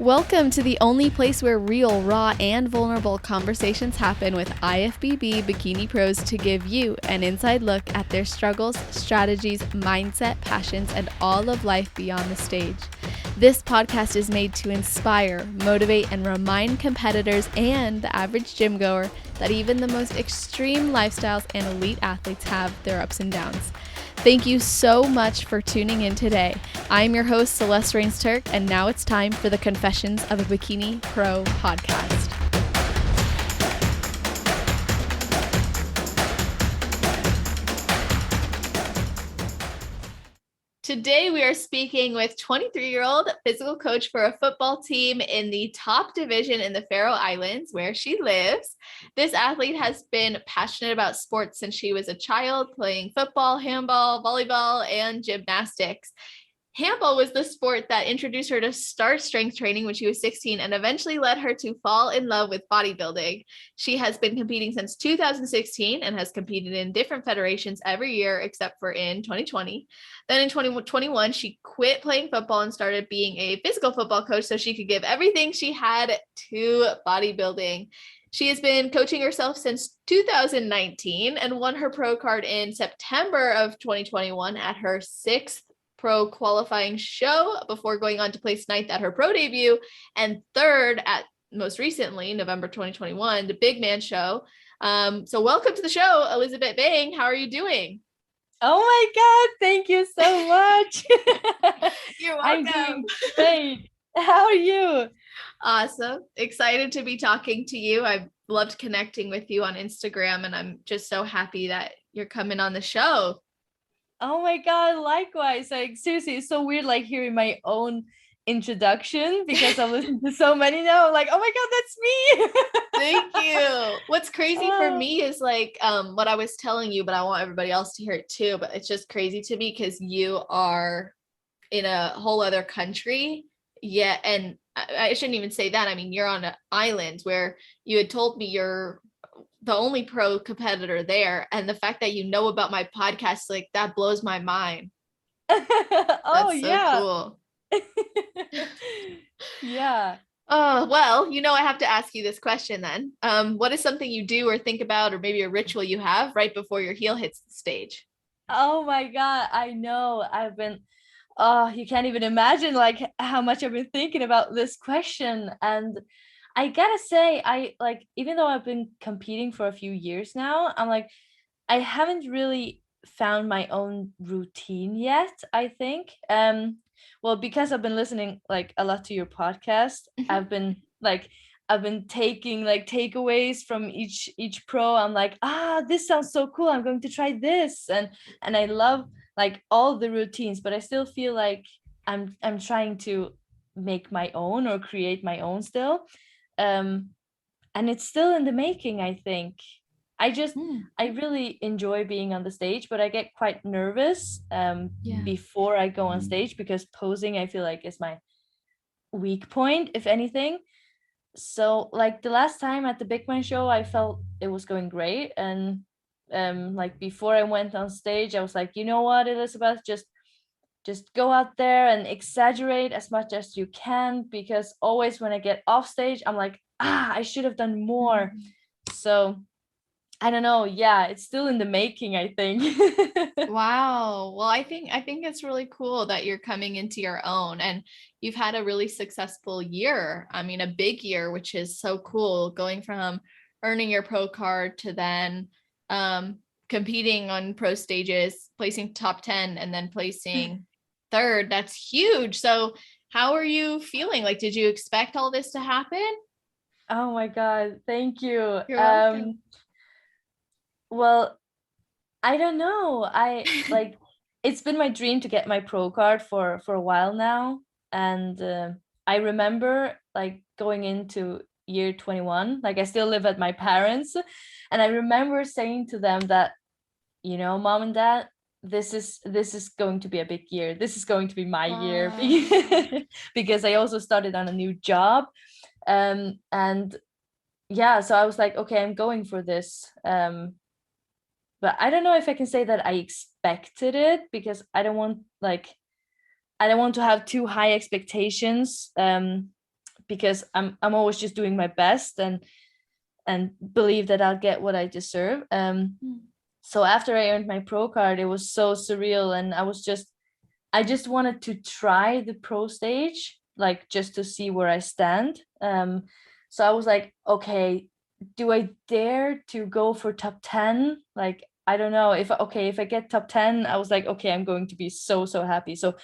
Welcome to the only place where real, raw, and vulnerable conversations happen with IFBB Bikini Pros to give you an inside look at their struggles, strategies, mindset, passions, and all of life beyond the stage. This podcast is made to inspire, motivate, and remind competitors and the average gym goer that even the most extreme lifestyles and elite athletes have their ups and downs. Thank you so much for tuning in today. I'm your host, Celeste Rains-Turk, and now it's time for the Confessions of a Bikini Pro podcast. Today we are speaking with 23-year-old physical coach for a football team in the top division in the Faroe Islands, where she lives. This athlete has been passionate about sports since she was a child, playing football, handball, volleyball, and gymnastics. Handball was the sport that introduced her to start strength training when she was 16 and eventually led her to fall in love with bodybuilding. She has been competing since 2016 and has competed in different federations every year except for in 2020. Then in 2021, she quit playing football and started being a physical football coach so she could give everything she had to bodybuilding. She has been coaching herself since 2019 and won her pro card in September of 2021 at her sixth pro qualifying show before going on to place ninth at her pro debut and third at most recently November 2021 the big man show. So welcome to the show, Elisabet Vang. How are you doing? Oh my God, thank you so much. You're welcome. I'm doing great. How are you? Awesome. Excited to be talking to you. I've loved connecting with you on Instagram and I'm just so happy that you're coming on the show. Oh my God, likewise. Like seriously, it's so weird like hearing my own introduction because I've listened to so many now. I'm like, oh my God, that's me. Thank you. What's crazy for me is like what I was telling you, but I want everybody else to hear it too. But it's just crazy to me because you are in a whole other country. Yeah. And I shouldn't even say that. I mean, you're on an island where you had told me you're the only pro competitor there. And the fact that you know about my podcast, like that blows my mind. Oh, That's so yeah. cool. Yeah. Oh, well, I have to ask you this question then. What is something you do or think about, or maybe a ritual you have right before your heel hits the stage? Oh my God, I know. I've been, you can't even imagine like how much I've been thinking about this question. And I gotta say, I like, even though I've been competing for a few years now, I'm like, I haven't really found my own routine yet, I think. Well, because I've been listening like a lot to your podcast, I've been taking like takeaways from each pro. I'm like, this sounds so cool. I'm going to try this. And I love like all the routines, but I still feel like I'm trying to make my own or create my own still. And it's still in the making, I think. I really enjoy being on the stage, but I get quite nervous before I go on stage because posing I feel like is my weak point, if anything. So like the last time at the Big Man show, I felt it was going great. And like before I went on stage, I was like, you know what, Elisabeth, just go out there and exaggerate as much as you can, because always when I get off stage, I'm like, I should have done more. So I don't know. Yeah, it's still in the making, I think. Wow. Well, I think it's really cool that you're coming into your own and you've had a really successful year. I mean, a big year, which is so cool, going from earning your pro card to then competing on pro stages, placing top 10 and then placing third. That's huge. So how are you feeling? Like, did you expect all this to happen? Oh my God. Thank you. You're welcome. Well, I don't know. I like it's been my dream to get my pro card for a while now, and I remember like going into year 21, like I still live at my parents, and I remember saying to them that, mom and dad, this is going to be a big year. This is going to be my year because I also started on a new job, and yeah, so I was like, okay, I'm going for this. But I don't know if I can say that I expected it, because I don't want to have too high expectations, because I'm always just doing my best and believe that I'll get what I deserve. So after I earned my pro card, it was so surreal, and I just wanted to try the pro stage, like just to see where I stand. So I was like, okay, do I dare to go for top 10? Like, I don't know if I get top 10, I was like, okay, I'm going to be so happy. So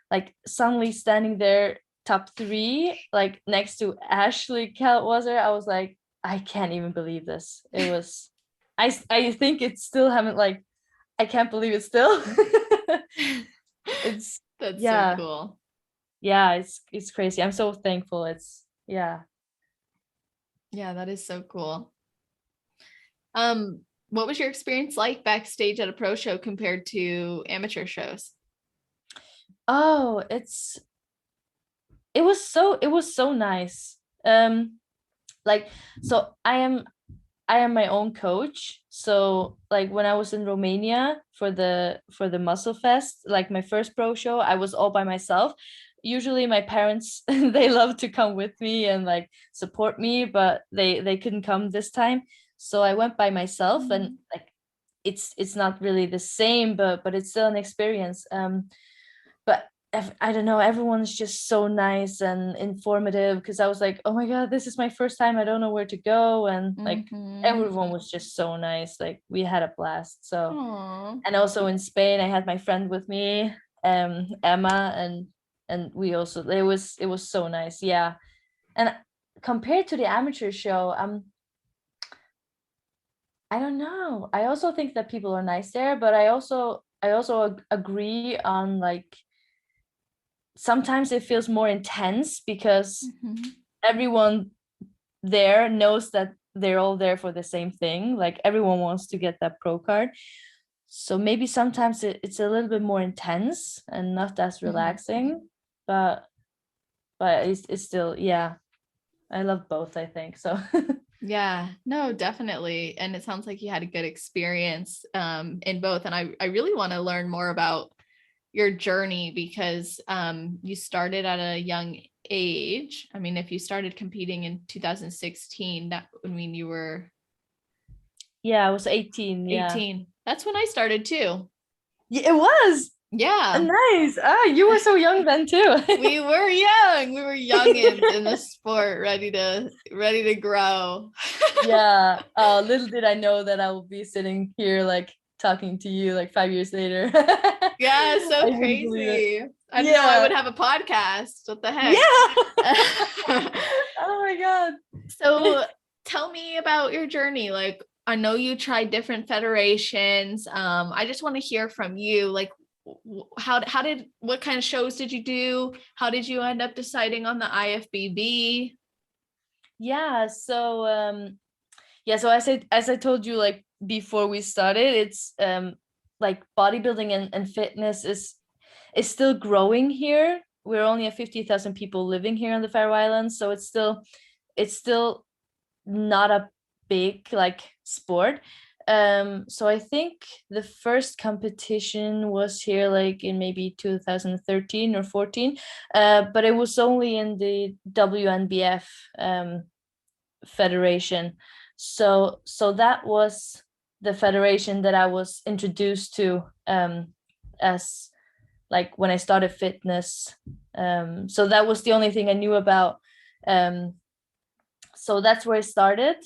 like suddenly standing there top 3, like next to Ashley Kaltwasser, I was like, I can't even believe this. It was I think it still haven't, like, I can't believe it still. It's That's yeah. so cool. Yeah, it's crazy. I'm so thankful. It's yeah. Yeah, that is so cool. What was your experience like backstage at a pro show compared to amateur shows? Oh, it was so nice. Like, so I am my own coach. So like when I was in Romania for the Muscle Fest, like my first pro show, I was all by myself. Usually my parents they love to come with me and like support me, but they couldn't come this time. So I went by myself, and like it's not really the same, but it's still an experience. But I don't know, everyone's just so nice and informative, because I was like, oh my god, this is my first time, I don't know where to go, and like everyone was just so nice. Like we had a blast. So Aww. and also in Spain I had my friend with me, Emma, and we also, it was so nice. Yeah. And compared to the amateur show, I don't know, I also think that people are nice there, but I also agree on like sometimes it feels more intense because everyone there knows that they're all there for the same thing. Like everyone wants to get that pro card. So maybe sometimes it's a little bit more intense and not as relaxing, but it's still, yeah, I love both, I think so. Yeah, no, definitely. And it sounds like you had a good experience in both. And I really want to learn more about your journey, because you started at a young age. I mean, if you started competing in 2016, that would mean you were Yeah, I was 18. 18. Yeah. That's when I started too. Yeah, it was. Yeah. Nice. Ah, you were so young then too. We were young. We were youngins in the sport, ready to grow. Yeah. Oh, little did I know that I will be sitting here like talking to you like 5 years later. Yeah, so I wouldn't believe it. crazy. I didn't know I would have a podcast. What the heck? Yeah. Oh my god. So tell me about your journey. Like, I know you tried different federations. I just want to hear from you. Like, what kind of shows did you do? How did you end up deciding on the IFBB? Yeah. So so as I told you like before we started, it's like bodybuilding and fitness is still growing here. We're only at 50,000 people living here on the Faroe Islands, so it's still not a big like sport. So I think the first competition was here like in maybe 2013 or 14, but it was only in the WNBF federation. So that was the federation that I was introduced to as like when I started fitness. So that was the only thing I knew about. So that's where I started.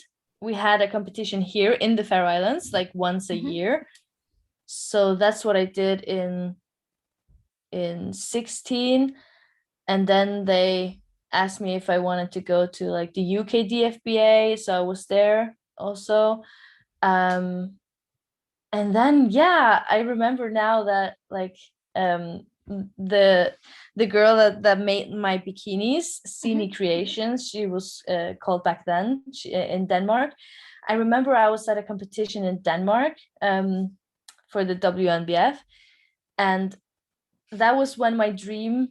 We had a competition here in the Faroe Islands like once a year. So that's what I did in 16. And then they asked me if I wanted to go to like the UK DFBA. So I was there also. And then I remember now that like the girl that made my bikinis, Sini Creations, she was called back then, in Denmark. I remember I was at a competition in Denmark for the WNBF, and that was when my dream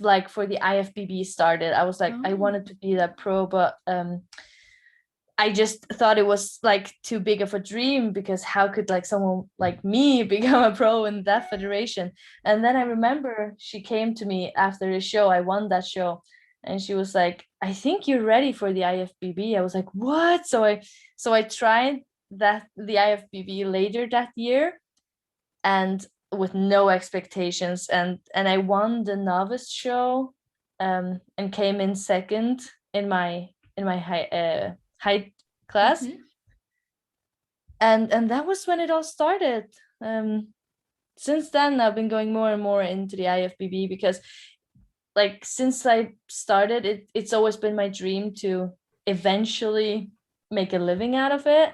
like for the IFBB started. I was like, I wanted to be that pro, but I just thought it was like too big of a dream, because how could like someone like me become a pro in that federation? And then I remember she came to me after the show. I won that show, and she was like, I think you're ready for the IFBB. I was like, what? So I tried the IFBB later that year, and with no expectations, and I won the novice show, and came in second in my height class. Mhm. And that was when it all started. Since then I've been going more and more into the IFBB, because like since I started, it's always been my dream to eventually make a living out of it.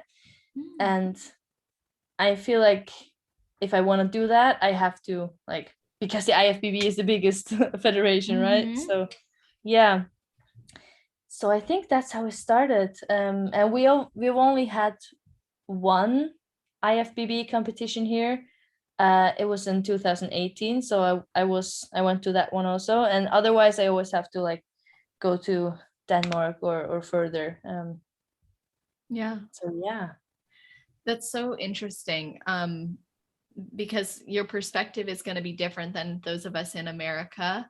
Mm. And I feel like if I want to do that, I have to, like, because the IFBB is the biggest federation, right? Mhm. So yeah, so I think that's how it started. And we've only had one IFBB competition here. It was in 2018, so I went to that one also, and otherwise I always have to like go to Denmark or further. Yeah, So yeah. that's so interesting. Because your perspective is going to be different than those of us in America.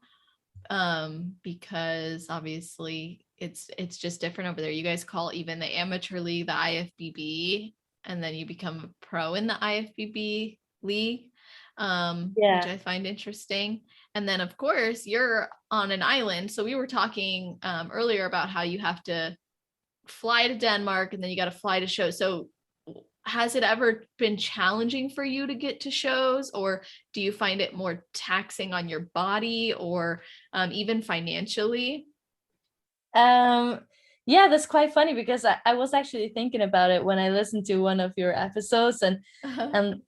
Because obviously it's just different over there. You guys call even the amateur league the IFBB, and then you become a pro in the IFBB league, which Yeah. I find interesting. And then of course you're on an island. So we were talking earlier about how you have to fly to Denmark and then you got to fly to shows. So has it ever been challenging for you to get to shows, or do you find it more taxing on your body, or even financially? Yeah, that's quite funny, because I was actually thinking about it when I listened to one of your episodes, and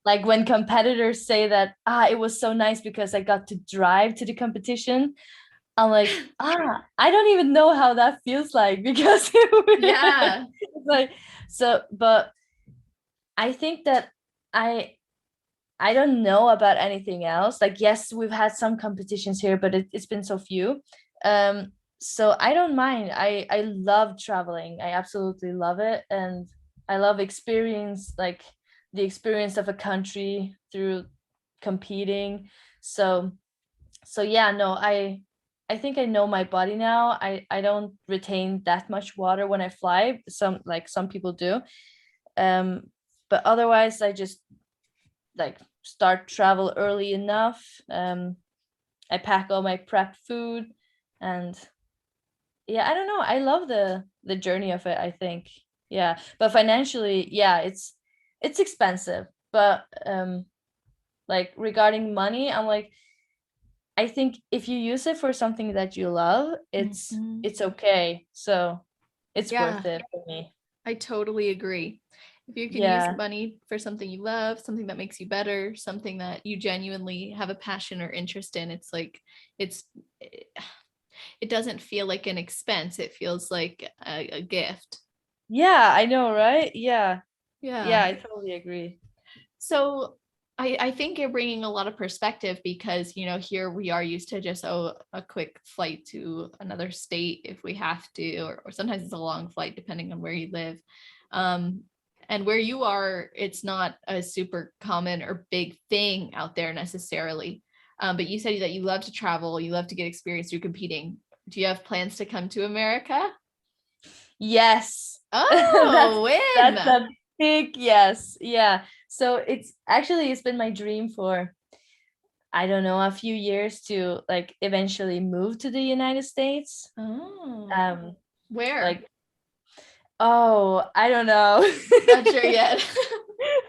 like when competitors say that it was so nice because I got to drive to the competition, I'm like, I don't even know how that feels like, because Yeah. it's like, so, but I think that I I don't know about anything else. Like, yes, we've had some competitions here, but it's been so few. So I don't mind. I love traveling. I absolutely love it, and I love the experience of a country through competing. So yeah, no, I think I know my body now. I don't retain that much water when I fly. Some people do. Um, but otherwise, I just like start travel early enough. I pack all my prep food, and yeah, I don't know. I love the journey of it, I think. Yeah, but financially, yeah, it's expensive. But like regarding money, I'm like, I think if you use it for something that you love, Mhm. it's okay. So it's Yeah, worth it for me. I totally agree. If you can use Yeah. money for something you love, something that makes you better, something that you genuinely have a passion or interest in, it's like it's it doesn't feel like an expense. It feels like a gift. Yeah, I know, right? Yeah. Yeah, Yeah. I totally agree. So I think you're bringing a lot of perspective because, here we are used to just, a quick flight to another state if we have to, or sometimes it's a long flight depending on where you live. Um, and where you are, it's not a super common or big thing out there necessarily. But you said that you love to travel, you love to get experience through competing. Do you have plans to come to America? Yes. that's Oh, that's when? a big yes. Yeah. So it's been my dream for, I don't know, a few years to like eventually move to the United States. Oh, Um where? like, oh, I don't know. Not sure yet.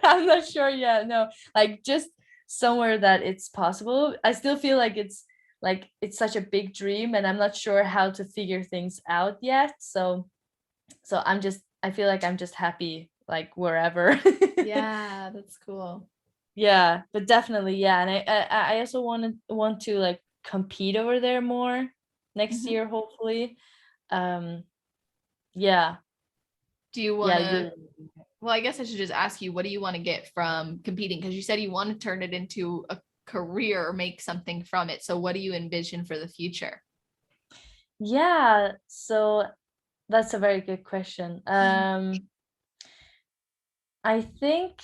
I'm not sure yet. No. Like just somewhere that it's possible. I still feel like it's such a big dream, and I'm not sure how to figure things out yet. So I feel like I'm just happy like wherever. Yeah, that's cool. Yeah, but definitely, yeah. And I also want to like compete over there more next Mhm. year, hopefully. Um yeah. Do you want Yeah, to? you. Well, I guess I should just ask you, what do you want to get from competing? Because you said you want to turn it into a career or make something from it. So, what do you envision for the future? Yeah, so that's a very good question. I think,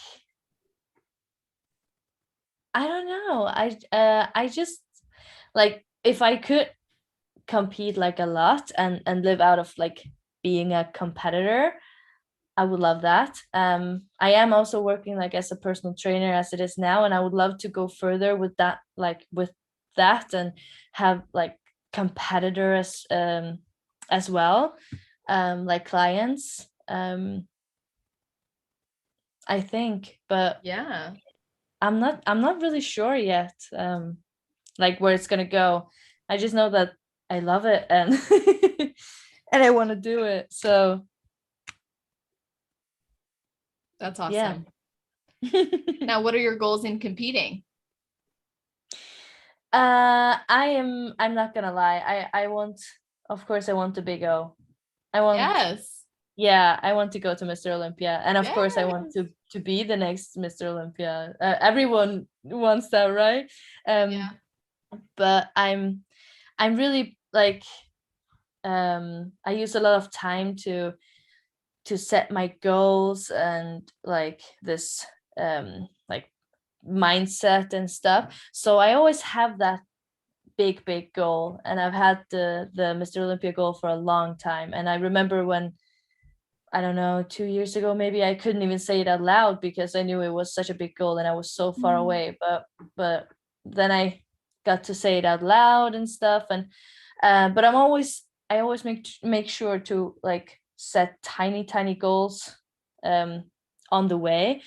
I don't know. I just, like, if I could compete like a lot and live out of like being a competitor, I would love that. I am also working like as a personal trainer as it is now, and I would love to go further with that, like with that, and have like competitors as well, like clients. I think, but Yeah. I'm not really sure yet, like where it's gonna go. I just know that I love it and and I want to do it. So That's yeah. awesome. Now, what are your goals in competing? I'm not gonna lie. I want, of course, I want the big O. I want, Yes. yeah, I want to go to Mr. Olympia, and of course, I want Yes. to be the next Mr. Olympia. Everyone wants that, right? Yeah. But I'm really like, I use a lot of time to set my goals and like this like mindset and stuff. So I always have that big goal, and I've had the Mr. Olympia goal for a long time. And I remember when, I don't know, 2 years ago maybe, I couldn't even say it out loud because I knew it was such a big goal and I was so far away. But then I got to say it out loud and stuff. And but I always make sure to like set tiny goals on the way.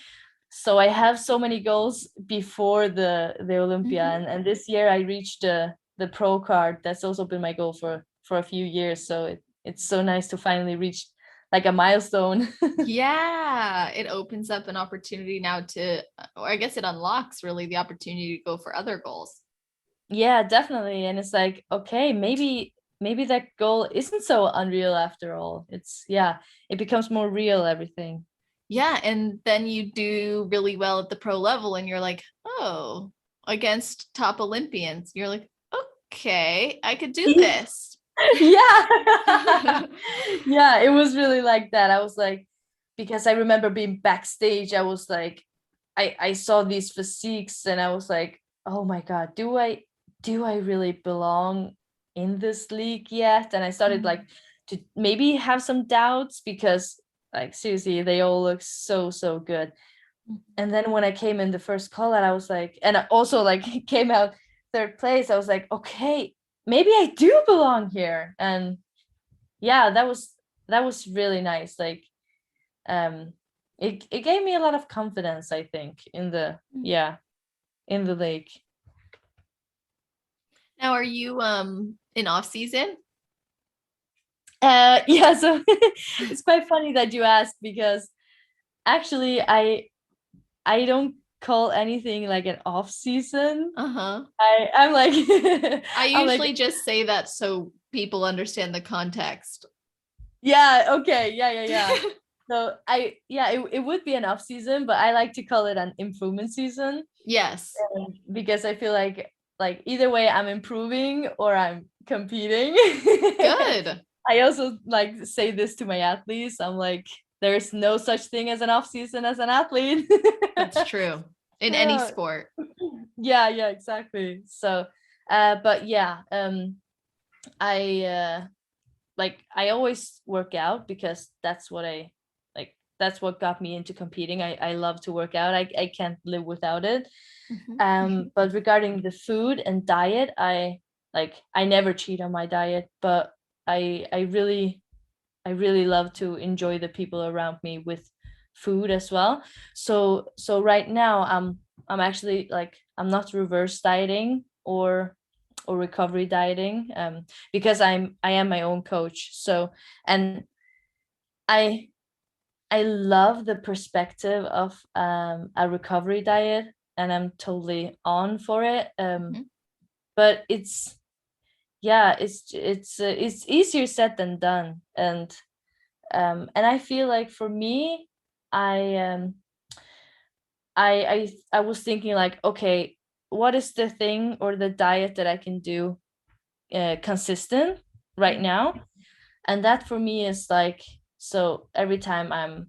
So I have so many goals before the Olympia, and this year I reached the pro card. That's also been my goal for a few years. So it's so nice to finally reach like a milestone. Yeah, it opens up an opportunity now to, or I guess it unlocks really the opportunity to go for other goals. Yeah, definitely. And it's like, okay, maybe that goal isn't so unreal after all. It's, yeah, it becomes more real, everything. Yeah, and then you do really well at the pro level and you're like, oh, against top Olympians. You're like, okay, I could do this. Yeah. Yeah, it was really like that. I was like, because I remember being backstage, I was like, I saw these physiques and I was like, oh my God, do I really belong in this league yet? And I started like to maybe have some doubts because like seriously, they all look so good. And then when I came in the first call out, I was like, and I also like came out third place, I was like, okay, maybe I do belong here. And yeah, that was really nice. Like it gave me a lot of confidence, I think, in the, yeah, in the league. Now, are you in off season? Yeah, so it's quite funny that you asked because actually I don't call anything like an off season. Uh-huh. I'm like I I'm like, usually just say that so people understand the context. yeah, okay, yeah. So it would be an off season, but I like to call it an improvement season. Yes. Because I feel like either way I'm improving or I'm competing. Good. I also like say this to my athletes. I'm like, there's no such thing as an off season as an athlete. That's true. In any Yeah, sport. yeah, exactly. So but yeah, I like I always work out because that's what I like, that's what got me into competing. I love to work out. I can't live without it. But regarding the food and diet, I never cheat on my diet, but I really love to enjoy the people around me with food as well. So right now I'm actually like, I'm not reverse dieting or recovery dieting, because I am my own coach. So, and I I love the perspective of a recovery diet, and I'm totally on for it. But it's, yeah, it's easier said than done. And I feel like for me, I I was thinking like, okay, what is the thing or the diet that I can do consistent right now? And that for me is like, so every time I'm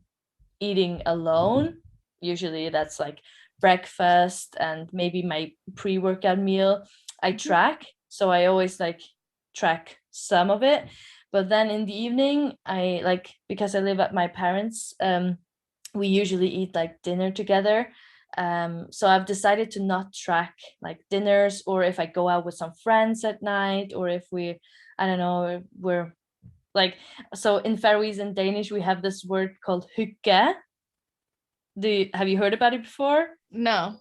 eating alone, usually that's like breakfast and maybe my pre-workout meal, I track. So I always like track some of it. But then in the evening, I like, because I live at my parents', we usually eat like dinner together. So I've decided to not track like dinners, or if I go out with some friends at night, or if we, I don't know, we're like, so in Faroese and Danish, we have this word called hygge. Have you heard about it before? No.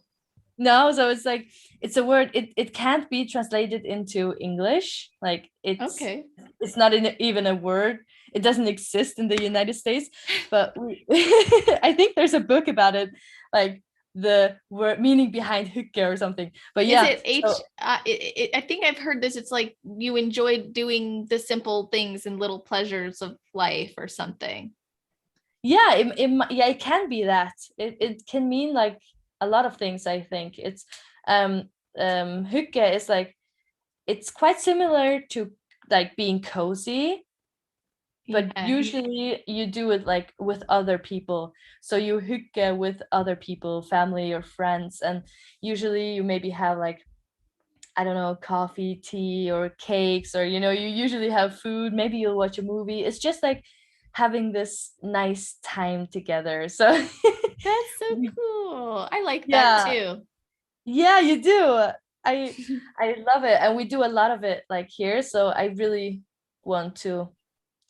No, so it's like, it's a word, it can't be translated into English. Like Okay. it's not even a word. It doesn't exist in the United States, but I think there's a book about it, like the word meaning behind hygge or something. But Is yeah, it I think I've heard this. It's like you enjoy doing the simple things and little pleasures of life or something. yeah, yeah, it can be that. It can mean like a lot of things. I think it's hygge is like, it's quite similar to like being cozy, but Yeah. usually you do it like with other people. So you hygge with other people, family or friends, and usually you maybe have like, I don't know, coffee, tea, or cakes, or you usually have food. Maybe you'll watch a movie. It's just like having this nice time together. So That's so cool. I like that yeah, too. yeah, you do. I I love it, and we do a lot of it like here. So I really want to,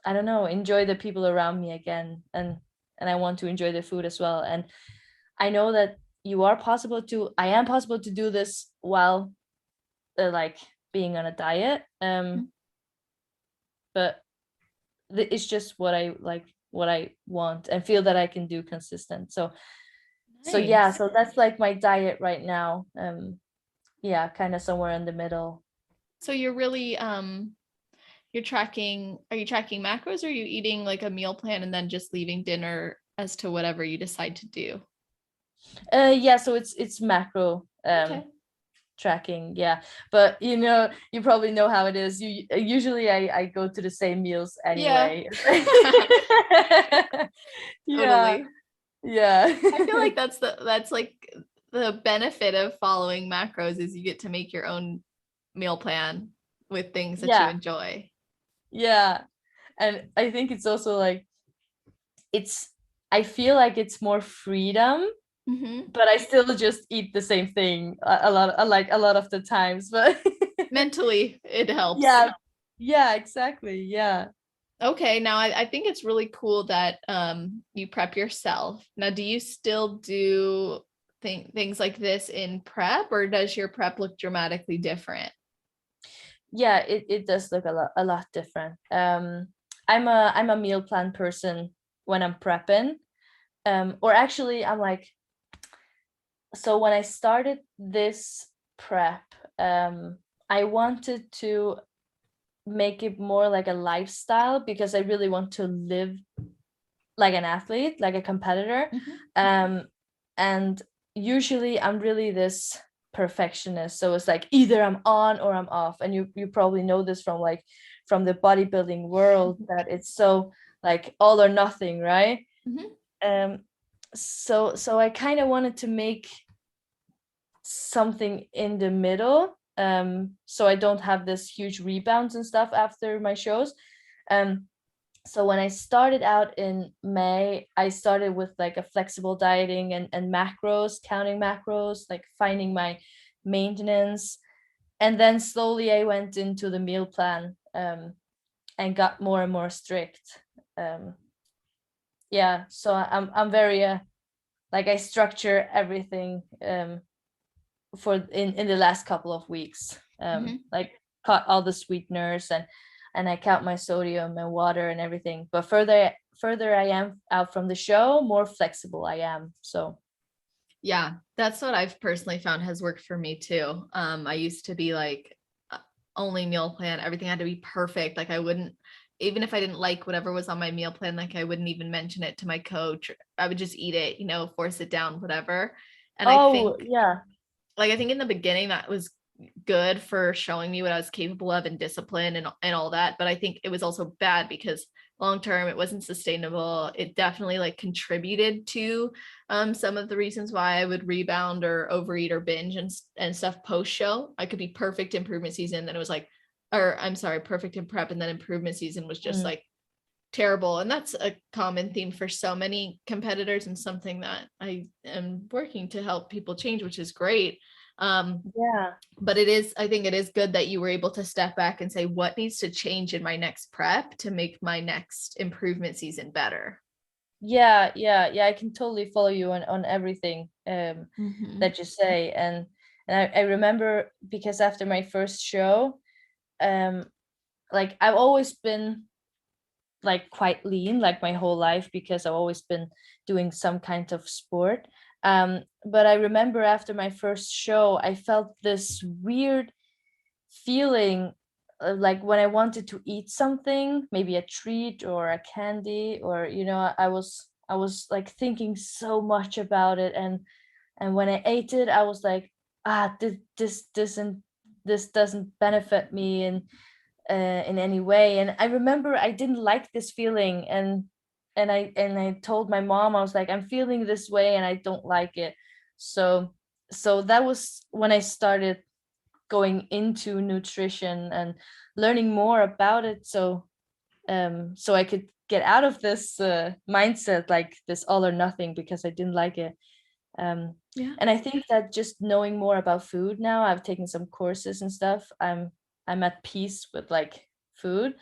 I don't know, enjoy the people around me again, and I want to enjoy the food as well. And I know that I am possible to do this while like being on a diet. But it's just what I like, what I want and feel that I can do consistent. So yeah, Nice. so that's like my diet right now. Yeah, kind of somewhere in the middle. So you're really you're tracking, are you tracking macros, or are you eating like a meal plan and then just leaving dinner as to whatever you decide to do? Yeah, so it's macro Okay. tracking, yeah. But you probably know how it is. Usually I go to the same meals Yeah. anyway. Yeah, Totally. yeah. I feel like that's like the benefit of following macros is you get to make your own meal plan with things that you Yeah, enjoy. yeah. And I think it's also like, it's I feel like it's more freedom, Hmm. but I still just eat the same thing a lot, like a lot of the times. But Mentally, it helps. yeah, yeah, exactly. Yeah. Okay, now I think it's really cool that you prep yourself. Now, do you still do things like this in prep, or does your prep look dramatically different? Yeah, it does look a lot different. I'm a meal plan person when I'm prepping. Or actually I'm like, so when I started this prep, I wanted to make it more like a lifestyle, because I really want to live like an athlete, like a competitor. Mhm. And usually I'm really this perfectionist, so it's like either I'm on or I'm off. And you probably know this from the bodybuilding world, that it's so like all or nothing, right? Mhm. um so I kind of wanted to make something in the middle, so I don't have this huge rebounds and stuff after my shows. So when I started out in May, I started with like a flexible dieting and macros, counting macros, like finding my maintenance. And then slowly I went into the meal plan, and got more and more strict. Um, yeah, so I'm very like, I structure everything, for in the last couple of weeks, Mhm. like cut all the sweeteners, and I count my sodium and water and everything. But further I am out from the show, more flexible I am. So Yeah, that's what I've personally found has worked for me too. I used to be like only meal plan, everything had to be perfect. Like I wouldn't, even if I didn't like whatever was on my meal plan, like I wouldn't even mention it to my coach. I would just eat it, force it down, whatever. And I oh think, yeah. like, I think in the beginning that was good for showing me what I was capable of and discipline and all that. But I think it was also bad because long term it wasn't sustainable. It definitely like contributed to some of the reasons why I would rebound or overeat or binge and stuff post show. I could be perfect improvement season. Then it was like, or I'm sorry, perfect in prep, and then improvement season was just like terrible. And that's a common theme for so many competitors, and something that I am working to help people change, which is great. But I think it is good that you were able to step back and say, what needs to change in my next prep to make my next improvement season better? Yeah, I can totally follow you on everything that you say. And I remember, because after my first show, like I've always been like quite lean like my whole life, because I've always been doing some kind of sport. But I remember after my first show, I felt this weird feeling, like when I wanted to eat something, maybe a treat or a candy, or I was like thinking so much about it, and when I ate it, I was like, this doesn't benefit me in any way. And I remember I didn't like this feeling, and I told my mom, I was like, I'm feeling this way and I don't like it. So that was when I started going into nutrition and learning more about it, so I could get out of this mindset, like this all or nothing, because I didn't like it. And I think that just knowing more about food now, I've taken some courses and stuff, I'm at peace with like food.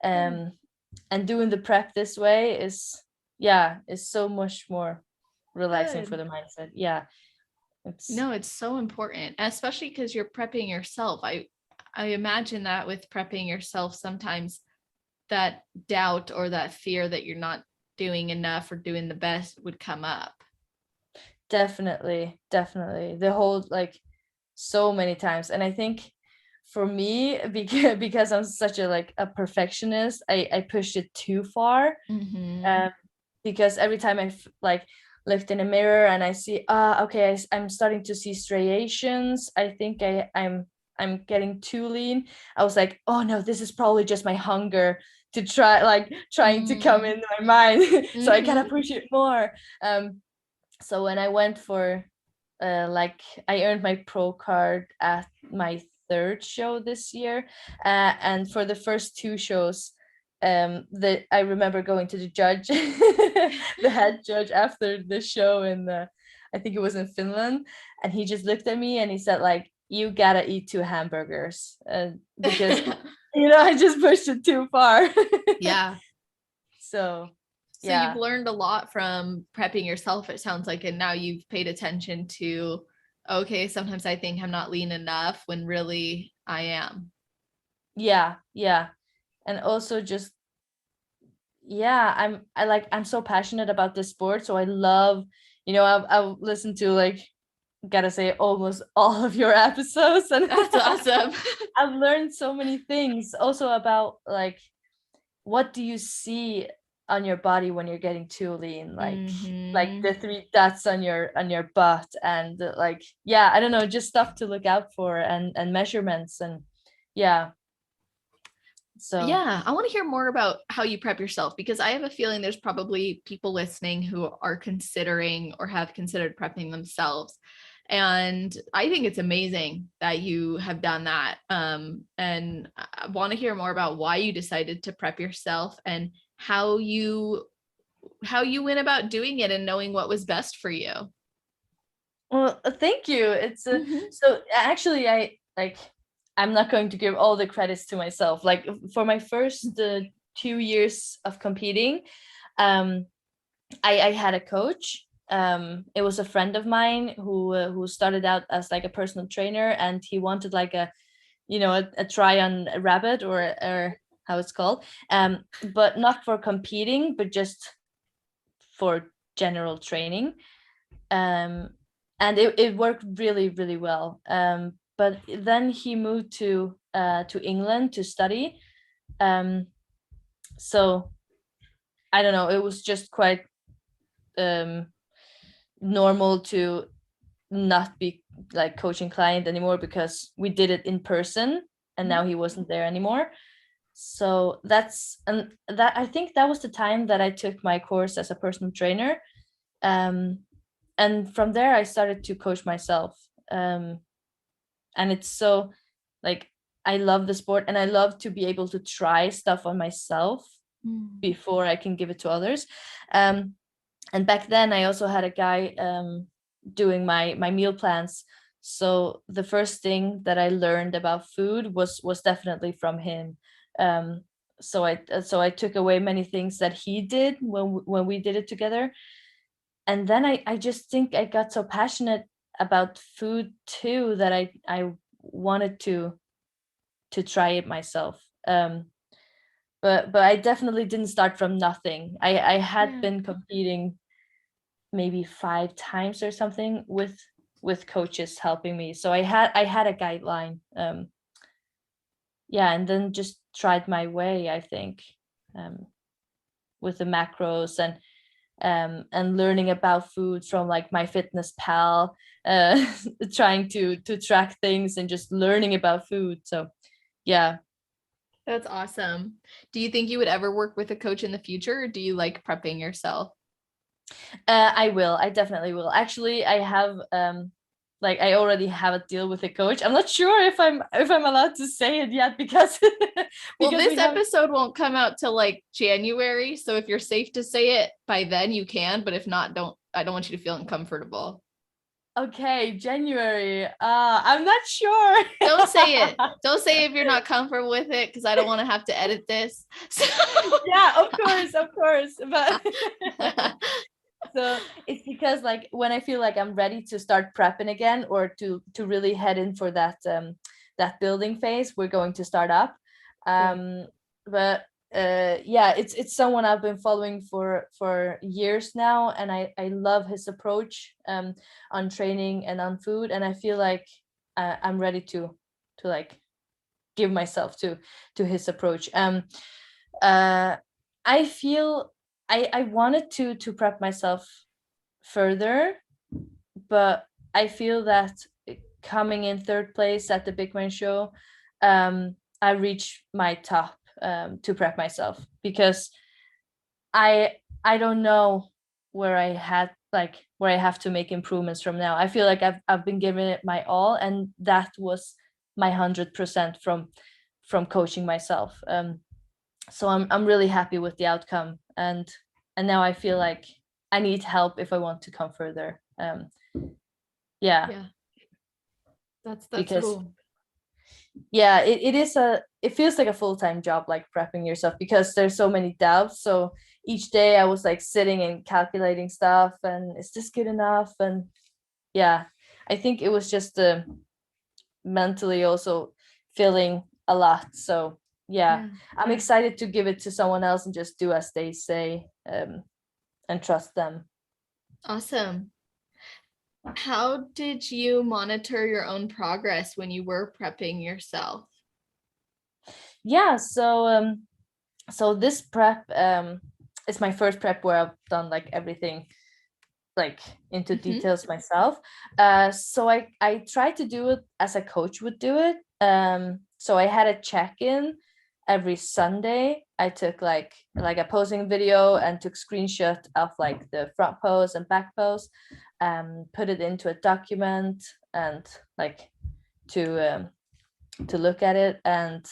And doing the prep this way is so much more relaxing for the mindset. It's so important, especially because you're prepping yourself. I imagine that with prepping yourself, sometimes that doubt or that fear that you're not doing enough or doing the best would come up. Definitely the whole, like, so many times. And I think for me, because I'm such a perfectionist, I pushed it too far. Because every time I like looked in a mirror and I see, okay, I'm starting to see striations, I think I'm getting too lean. I was like, oh no, this is probably just my hunger to trying to come into my mind. So I gotta push it more. So when I went for I earned my pro card at my third show this year, and for the first two shows, that I remember going to the judge, the head judge, after the show in I think it was in Finland, and he just looked at me and he said, like, you gotta eat 2 hamburgers, because I just pushed it too far. So you've learned a lot from prepping yourself, it sounds like, and now you've paid attention to, okay, sometimes I think I'm not lean enough when really I am. And also just I'm so passionate about this sport, so I love, I've listened to, like, gotta say, almost all of your episodes, and that's awesome. I've learned so many things also about, like, what do you see on your body when you're getting too lean, like the 3 dots on your butt, and like, I don't know, just stuff to look out for, and measurements, and so I want to hear more about how you prep yourself, because I have a feeling there's probably people listening who are considering or have considered prepping themselves. And I think it's amazing that you have done that. And I want to hear more about why you decided to prep yourself and how you went about doing it and knowing what was best for you. Well, thank you. It's so actually, I'm not going to give all the credits to myself. Like, for my first 2 years of competing, I had a coach. It was a friend of mine who started out as like a personal trainer, and he wanted like a try on a rabbit, or how it's called, but not for competing, but just for general training. And it worked really, really well. But then he moved to England to study. So I don't know, it was just quite normal to not be like coaching client anymore, because we did it in person, and now he wasn't there anymore. So that I think that was the time that I took my course as a personal trainer. And from there I started to coach myself. And it's so, like, I love the sport, and I love to be able to try stuff on myself before I can give it to others. And back then I also had a guy doing my meal plans. So the first thing that I learned about food was definitely from him. So I took away many things that he did when we did it together. And then I just think I got so passionate about food too, that I wanted to try it myself. But I definitely didn't start from nothing. I had been competing maybe 5 times or something with coaches helping me. So I had a guideline. And then just tried my way, I think, with the macros and learning about food from like MyFitnessPal, trying to track things and just learning about food. So yeah. That's awesome. Do you think you would ever work with a coach in the future, or do you like prepping yourself? I will. I definitely will. Actually, I have I already have a deal with a coach. I'm not sure if I'm allowed to say it yet because well, this episode won't come out till like January. So if you're safe to say it by then, you can. But if not, I don't want you to feel uncomfortable. Okay, January. I'm not sure. Don't say it. Don't say if you're not comfortable with it, because I don't want to have to edit this. So. Yeah, of course. But so it's because like when I feel like I'm ready to start prepping again, or to really head in for that building phase, we're going to start up. But it's someone I've been following for years now, and I love his approach on training and on food, and I feel like I'm ready to like give myself to his approach. I feel I wanted to prep myself further, but I feel that coming in 3rd place at the Big Man show, I reached my top to prep myself, because I don't know where I have to make improvements from now. I feel like I've been giving it my all, and that was my 100% from coaching myself. So I'm really happy with the outcome, and now I feel like I need help if I want to come further. That's because cool. It feels like a full-time job, like prepping yourself, because there's so many doubts. So each day I was like sitting and calculating stuff, and is this good enough? And I think it was just mentally also feeling a lot. So I'm excited to give it to someone else and just do as they say, and trust them. Awesome. How did you monitor your own progress when you were prepping yourself? So this prep is my first prep where I've done like everything like into details myself. So I tried to do it as a coach would do it. So I had a check-in every Sunday. I took like a posing video and took screenshot of like the front pose and back pose, put it into a document, and like to look at it, and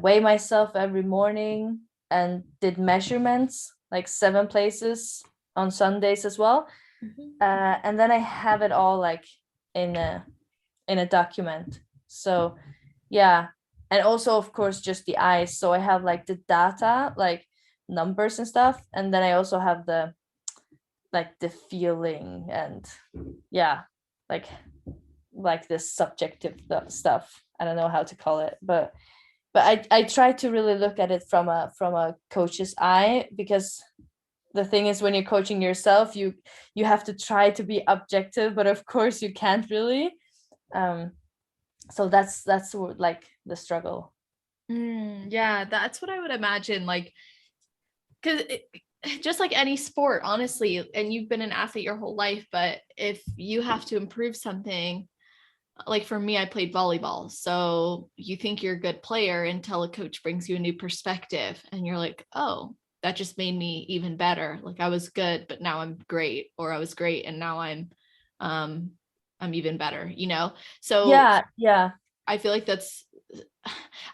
weigh myself every morning, and did measurements like 7 places on Sundays as well. And then I have it all like in a document. So and also of course just the eyes. So I have like the data, like numbers and stuff, and then I also have the feeling, and like this subjective stuff. I don't know how to call it, but I try to really look at it from a coach's eye, because the thing is, when you're coaching yourself, you have to try to be objective, but of course you can't really. So that's like the struggle. That's what I would imagine. Like, because just like any sport, honestly, and you've been an athlete your whole life, but if you have to improve something, like for me, I played volleyball. So you think you're a good player until a coach brings you a new perspective, and you're like, oh, that just made me even better. Like I was good, but now I'm great, or I was great and now I'm even better, So yeah I feel like that's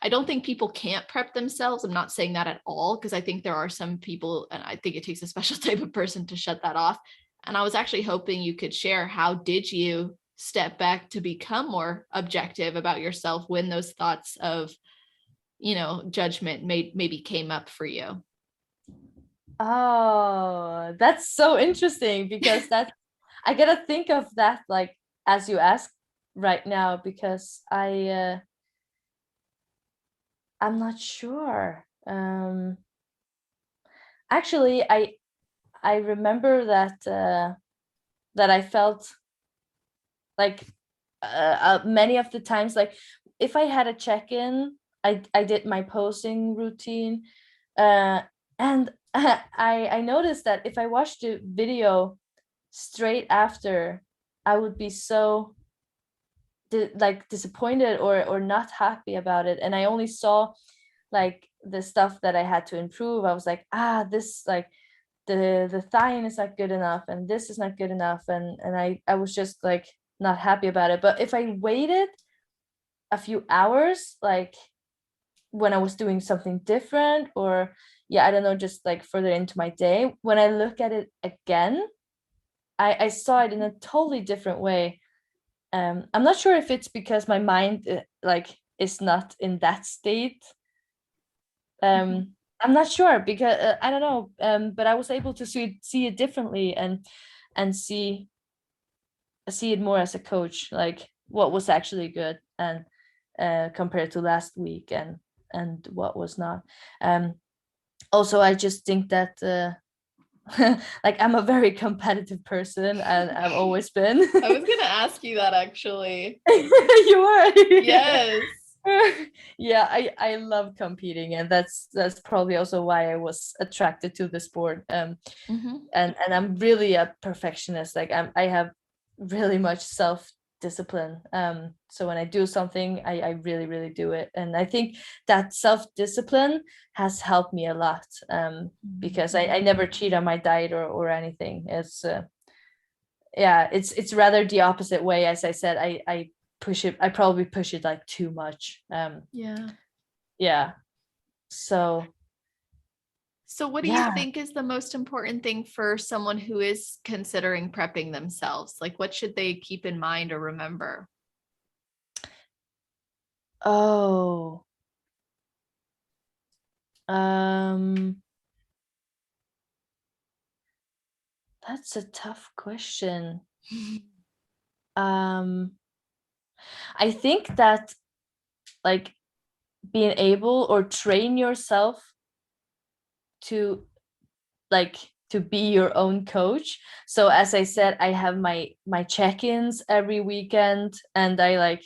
I don't think people can't prep themselves. I'm not saying that at all, because I think there are some people, and I think it takes a special type of person to shut that off. And I was actually hoping you could share, how did you step back to become more objective about yourself when those thoughts of, judgment maybe came up for you? Oh, that's so interesting, because I gotta think of that, like, as you ask right now, because I'm not sure. Actually, I remember that I felt like many of the times, like if I had a check-in, I did my posing routine, and I noticed that if I watched the video straight after, I would be so like disappointed or not happy about it, and I only saw like the stuff that I had to improve. I was like, this, like, the thigh is not good enough, and this is not good enough, and I was just like not happy about it. But if I waited a few hours, like when I was doing something different, or yeah, I don't know, just like further into my day, when I look at it again, I saw it in a totally different way. I'm not sure if it's because my mind like is not in that state. I'm not sure, because I don't know, but I was able to see it differently, and see it more as a coach, like what was actually good, and compared to last week, and what was not. Also, I just think that like I'm a very competitive person, and I've always been. I was gonna ask you that, actually. You were. Yes. Yeah, I love competing, and that's probably also why I was attracted to the sport. And I'm really a perfectionist. Like I have really much self discipline. So when I do something, I really really do it, and I think that self discipline has helped me a lot, because I never cheat on my diet or anything. It's yeah, it's rather the opposite way. As I said, I push it. I probably push it like too much. Yeah. So what do you think is the most important thing for someone who is considering prepping themselves? Like, what should they keep in mind or remember? Oh, that's a tough question. I think that, like, being able or train yourself to, like, to be your own coach. So as I said, I have my check-ins every weekend, and I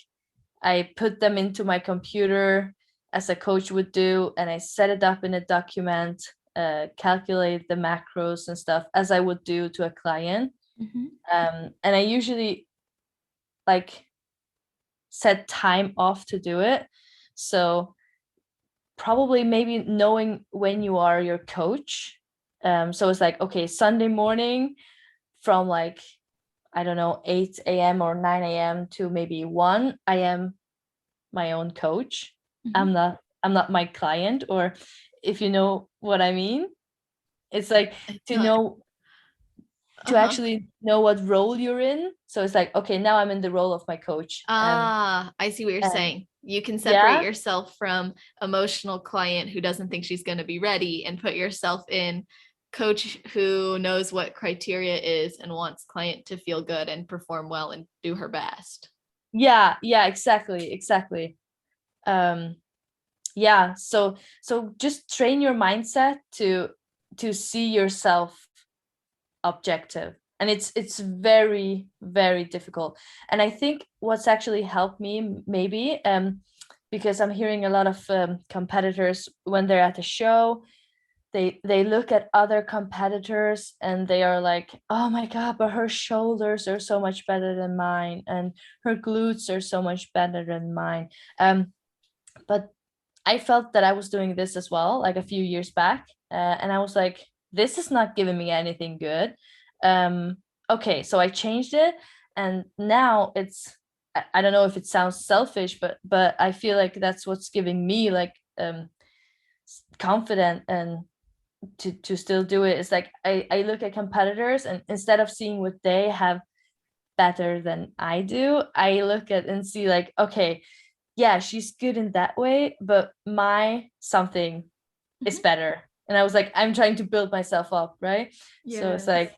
put them into my computer as a coach would do, and I set it up in a document, calculate the macros and stuff as I would do to a client. And I usually like set time off to do it. So probably maybe knowing when you are your coach. So it's like, okay, Sunday morning from, like, I don't know, 8 a.m. or 9 a.m. to maybe 1, I am my own coach. I'm not my client, or if you know what I mean. It's like to know, to actually know what role you're in. So it's like, okay, now I'm in the role of my coach. I see what you're saying. You can separate yourself from emotional client who doesn't think she's going to be ready, and put yourself in coach who knows what criteria is and wants client to feel good and perform well and do her best. Yeah, exactly. Yeah, so just train your mindset to see yourself objective, and it's very very difficult. And I think what's actually helped me, maybe, because I'm hearing a lot of competitors when they're at the show, they look at other competitors and they are like, oh my god, but her shoulders are so much better than mine, and her glutes are so much better than mine. But I felt that I was doing this as well, like a few years back, and I was like, this is not giving me anything good. Okay, so I changed it, and now it's I don't know if it sounds selfish, but I feel like that's what's giving me like confident and to still do it. It's like I look at competitors, and instead of seeing what they have better than I do, I look at and see like, okay, yeah, she's good in that way, but my something is better. And I was like, I'm trying to build myself up, right? Yes. So it's like,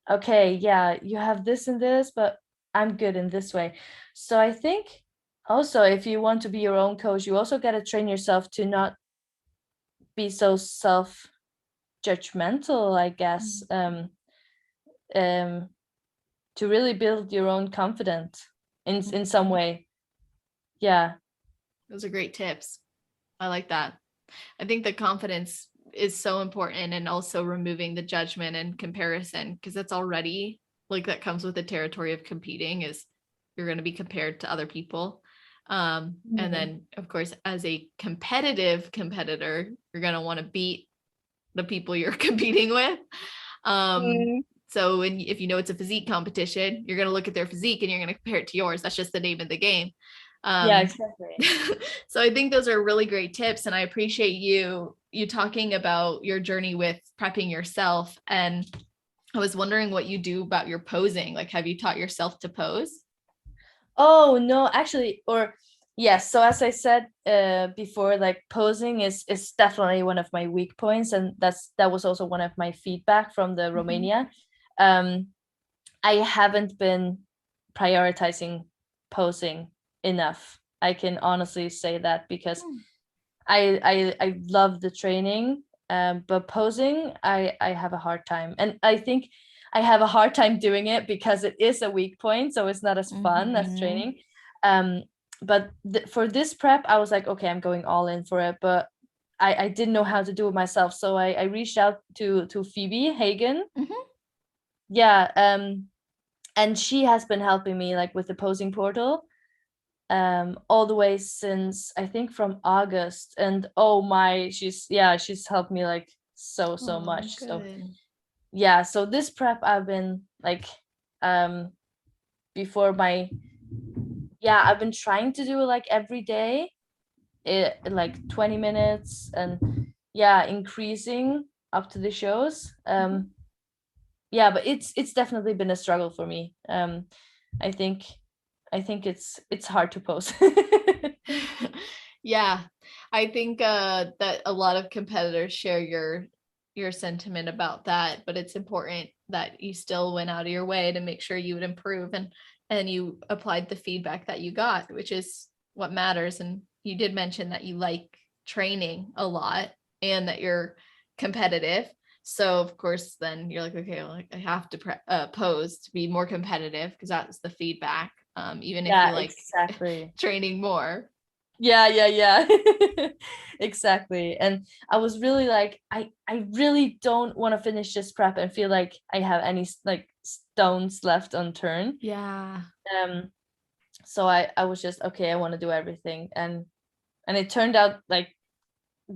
okay, yeah, you have this and this, but I'm good in this way. So I think also, if you want to be your own coach, you also got to train yourself to not be so self judgmental, I guess. To really build your own confidence in some way. Yeah. Those are great tips. I like that. I think the confidence is so important, and also removing the judgment and comparison, because that's already like that comes with the territory of competing, is you're going to be compared to other people. And then of course, as a competitive competitor, you're going to want to beat the people you're competing with. So if you know it's a physique competition, you're going to look at their physique and you're going to compare it to yours. That's just the name of the game. Yeah, exactly. So I think those are really great tips, and I appreciate you talking about your journey with prepping yourself. And I was wondering what you do about your posing. Like, have you taught yourself to pose? Oh no, actually, or yes. So as I said before, like posing is definitely one of my weak points, and that was also one of my feedback from the Romania. I haven't been prioritizing posing enough. I can honestly say that, because I love the training, but posing I have a hard time, and I think I have a hard time doing it because it is a weak point, so it's not as fun as training. But for this prep, I was like, okay, I'm going all in for it, but I didn't know how to do it myself, so I reached out to Phoebe Hagen. Yeah, and she has been helping me like with the posing portal all the way since I think from August. And oh my, she's helped me like so much. Good. So yeah, so this prep I've been like before my I've been trying to do it like every day, like 20 minutes, and increasing up to the shows. But it's definitely been a struggle for me. I think it's hard to pose. Yeah, I think that a lot of competitors share your sentiment about that, but it's important that you still went out of your way to make sure you would improve, and you applied the feedback that you got, which is what matters. And you did mention that you like training a lot and that you're competitive. So of course, then you're like, okay, well, I have to pose to be more competitive, because that's the feedback. Even if you like exactly training more. Yeah. Exactly. And I was really like, I really don't want to finish this prep and feel like I have any like stones left unturned. Yeah. So I was just, okay, I want to do everything, and it turned out like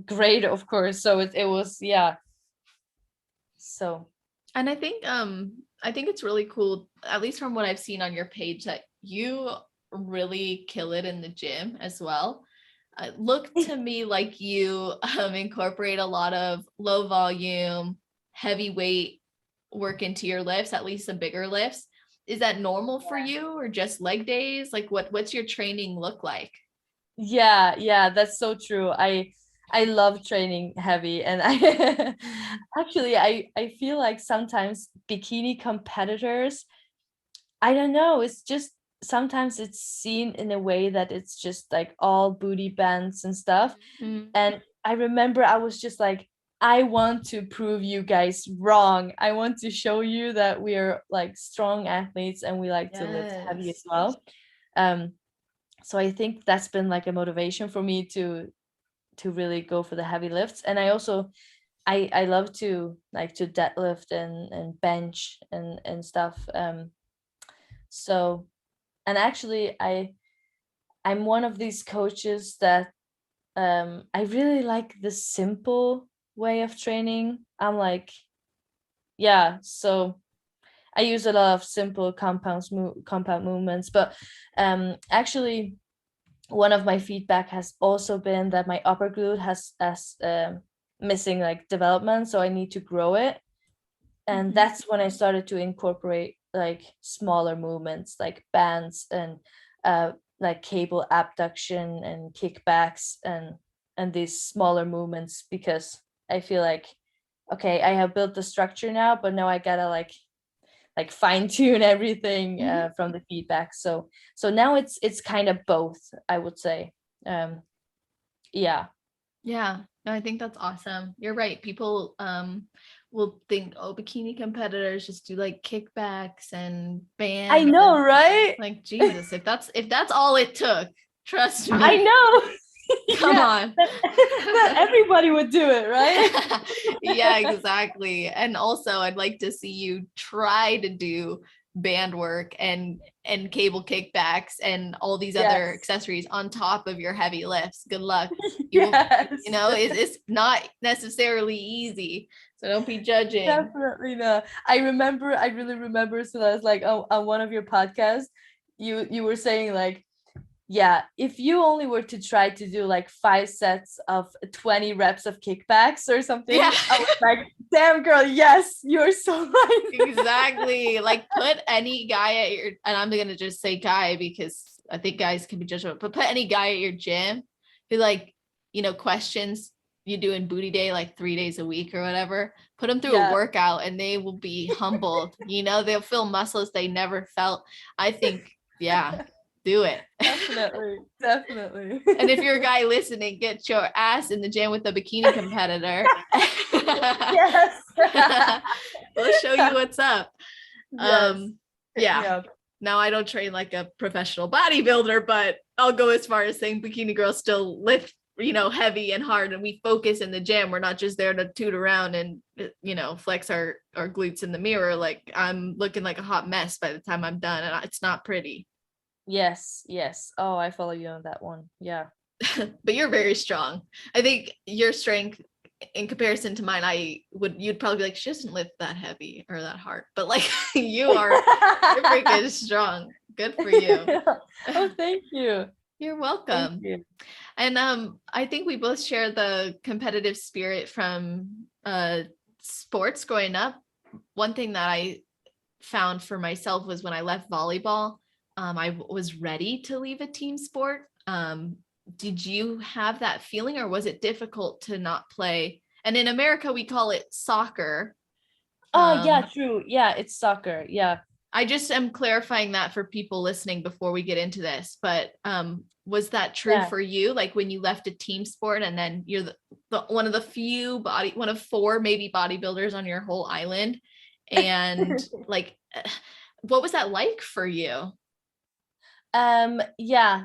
great, of course. So it was so. And I think it's really cool, at least from what I've seen on your page, that you really kill it in the gym as well. It looked to me like you incorporate a lot of low volume, heavy weight work into your lifts, at least some bigger lifts. Is that normal for you, or just leg days? Like what's your training look like? Yeah, that's so true. I love training heavy, and I actually I feel like sometimes bikini competitors, I don't know, it's just sometimes it's seen in a way that it's just like all booty bands and stuff. And I remember I was just like, I want to prove you guys wrong. I want to show you that we are like strong athletes and we like to lift heavy as well. So I think that's been like a motivation for me to really go for the heavy lifts. And I also I love to like to deadlift and bench and stuff. So, and actually I'm one of these coaches that I really like the simple way of training. I'm like, so I use a lot of simple compound movements, but actually one of my feedback has also been that my upper glute has missing like development, so I need to grow it. And that's when I started to incorporate like smaller movements like bands and like cable abduction and kickbacks and these smaller movements, because I feel like, okay, I have built the structure now, but now I gotta like fine tune everything from the feedback. So now it's kind of both, I would say. Yeah. Yeah, no, I think that's awesome. You're right. People will think, oh, bikini competitors just do like kickbacks and bands. I know, right? Like, Jesus, if that's all it took, trust me. I know. Come on. Not everybody would do it, right? Yeah, exactly. And also I'd like to see you try to do band work and cable kickbacks and all these other accessories on top of your heavy lifts. Good luck. It's not necessarily easy, so don't be judging. Definitely not. I really remember, so I was like, oh, on one of your podcasts you were saying like, yeah, if you only were to try to do like 5 sets of 20 reps of kickbacks or something, I was like, damn girl, yes, you're so right. Exactly. Like, put any guy at your, and I'm gonna just say guy because I think guys can be judgmental, but put any guy at your gym who like, questions you doing booty day like 3 days a week or whatever, put them through a workout and they will be humbled. They'll feel muscles they never felt. I think, do it. Definitely. And if you're a guy listening, get your ass in the gym with a bikini competitor. Yes. We'll show you what's up. Yes. Now I don't train like a professional bodybuilder, but I'll go as far as saying bikini girls still lift, heavy and hard, and we focus in the gym. We're not just there to toot around and, flex our glutes in the mirror. Like, I'm looking like a hot mess by the time I'm done, and it's not pretty. Yes. Oh, I follow you on that one. Yeah. But you're very strong. I think your strength in comparison to mine, you'd probably be like, she doesn't lift that heavy or that hard, but like you're freaking strong. Good for you. Oh, thank you. You're welcome. Thank you. And I think we both share the competitive spirit from sports growing up. One thing that I found for myself was when I left volleyball, I was ready to leave a team sport. Did you have that feeling, or was it difficult to not play? And in America, we call it soccer. Oh, yeah, true. Yeah, it's soccer. Yeah. I just am clarifying that for people listening before we get into this. But was that true for you? Like, when you left a team sport and then you're the one of the few one of 4 maybe bodybuilders on your whole island, and like, what was that like for you? Yeah,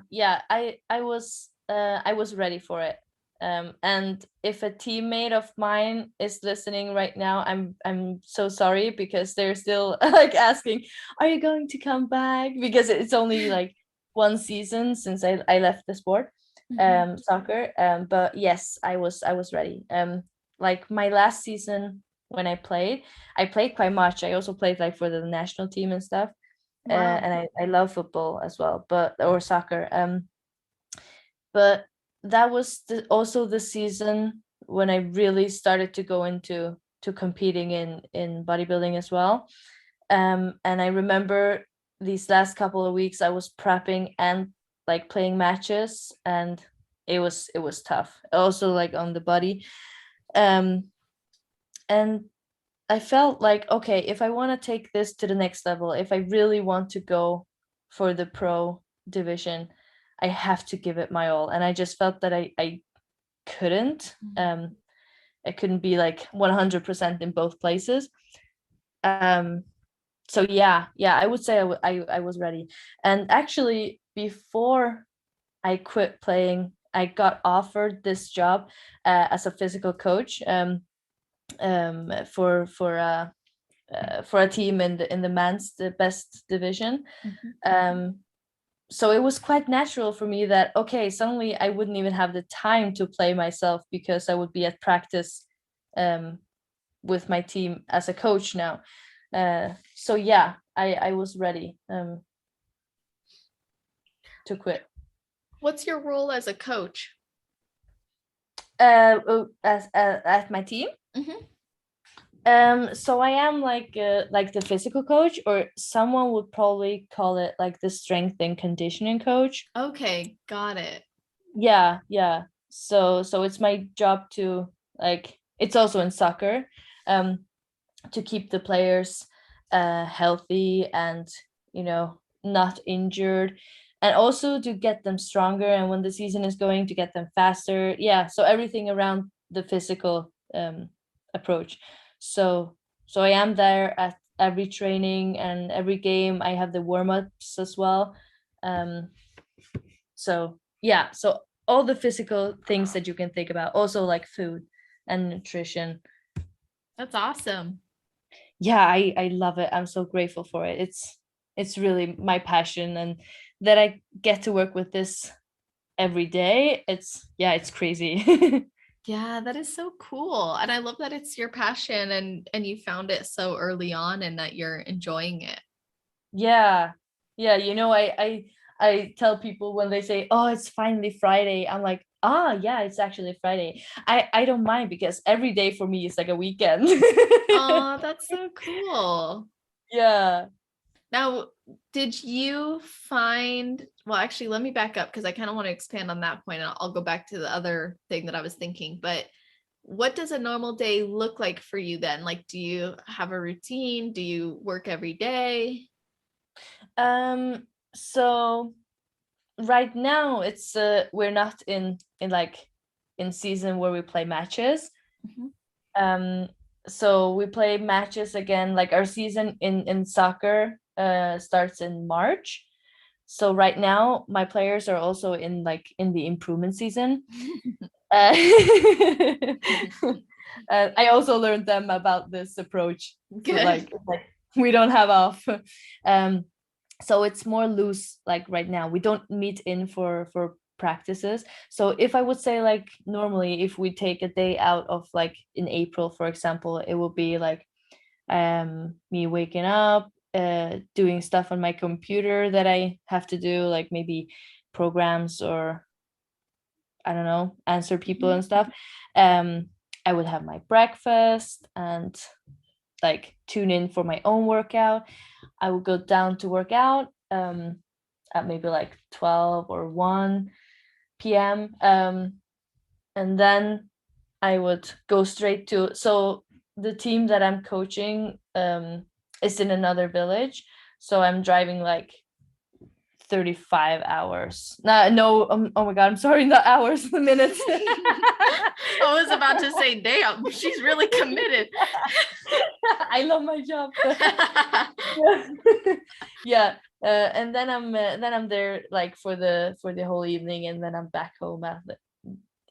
I was ready for it. And if a teammate of mine is listening right now, I'm so sorry, because they're still like asking, are you going to come back? Because it's only like 1 season since I left the sport, soccer. But yes, I was ready. Like my last season when I played quite much. I also played like for the national team and stuff. Wow. And I love football as well, or soccer. But that was also the season when I really started to go into competing in bodybuilding as well. And I remember these last couple of weeks I was prepping and like playing matches, and it was tough. Also like on the body. And I felt like, okay, if I want to take this to the next level, if I really want to go for the pro division, I have to give it my all. And I just felt that I couldn't. I couldn't be like 100% in both places. So yeah, I would say I was ready. And actually, before I quit playing, I got offered this job as a physical coach. For a team in the best division. So it was quite natural for me that, okay, suddenly I wouldn't even have the time to play myself, because I would be at practice with my team as a coach now. So yeah, I was ready to quit. What's your role as a coach? As at my team. So I am like the physical coach, or someone would probably call it like the strength and conditioning coach. Okay, got it. Yeah. So it's my job to, like, it's also in soccer, to keep the players healthy and, not injured, and also to get them stronger, and when the season is going, to get them faster. Yeah, so everything around the physical approach. So I am there at every training and every game. I have the warm-ups as well. So yeah, so all the physical things that you can think about, also like food and nutrition. That's awesome. Yeah, I love it. I'm so grateful for it. It's really my passion, and that I get to work with this every day. It's crazy. Yeah, that is so cool. And I love that it's your passion and you found it so early on and that you're enjoying it. Yeah. Yeah, I tell people when they say, "Oh, it's finally Friday." I'm like, "Ah, yeah, it's actually Friday." I don't mind, because every day for me is like a weekend. Oh, that's so cool. Yeah. Now, did you find, well, actually, let me back up because I kind of want to expand on that point. And I'll go back to the other thing that I was thinking. But what does a normal day look like for you then? Like, do you have a routine? Do you work every day? So right now it's we're not in like in season where we play matches. Mhm. So we play matches again, like our season in soccer starts in March. So right now my players are also in the improvement season. uh, I also learned them about this approach. So Good. like we don't have off. um so it's more loose, like right now we don't meet in for practices. So if I would say, like, normally if we take a day out of, like, in April, for example, it will be like me waking up, doing stuff on my computer that I have to do, like maybe programs, or I don't know, answer people and stuff. I would have my breakfast and like tune in for my own workout. I would go down to work out at maybe like 12 or 1 p.m. And then I would go straight to, so the team that I'm coaching is in another village. So I'm driving like 35 hours. No, oh my God, I'm sorry, not hours, minutes. I was about to say, damn, she's really committed. I love my job. Yeah. And then I'm there like for the whole evening, and then I'm back home at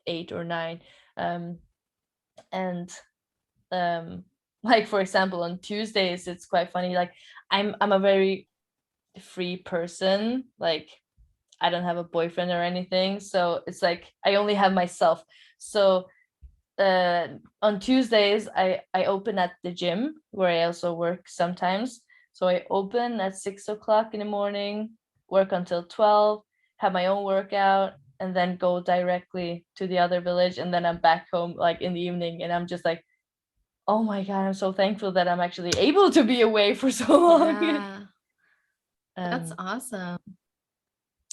8 or 9. And like, for example, on Tuesdays it's quite funny. Like, I'm a very free person. Like, I don't have a boyfriend or anything, so it's like I only have myself. So on Tuesdays I open at the gym where I also work sometimes. So I open at 6 o'clock in the morning, work until 12, have my own workout, and then go directly to the other village, and then I'm back home like in the evening, and I'm just like, oh my God, I'm so thankful that I'm actually able to be away for so long. Yeah, that's um awesome.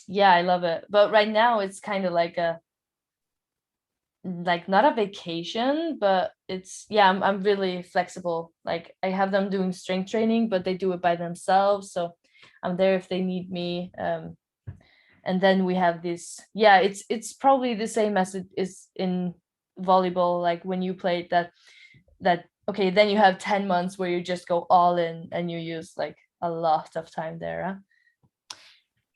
yeah, I love it. But right now it's kind of like a, like, not a vacation, but it's, yeah, I'm really flexible. Like, I have them doing strength training, but they do it by themselves, so I'm there if they need me. And then we have this, yeah, it's probably the same as it is in volleyball, like when you played that okay, then you have 10 months where you just go all in and you use like a lot of time there, huh?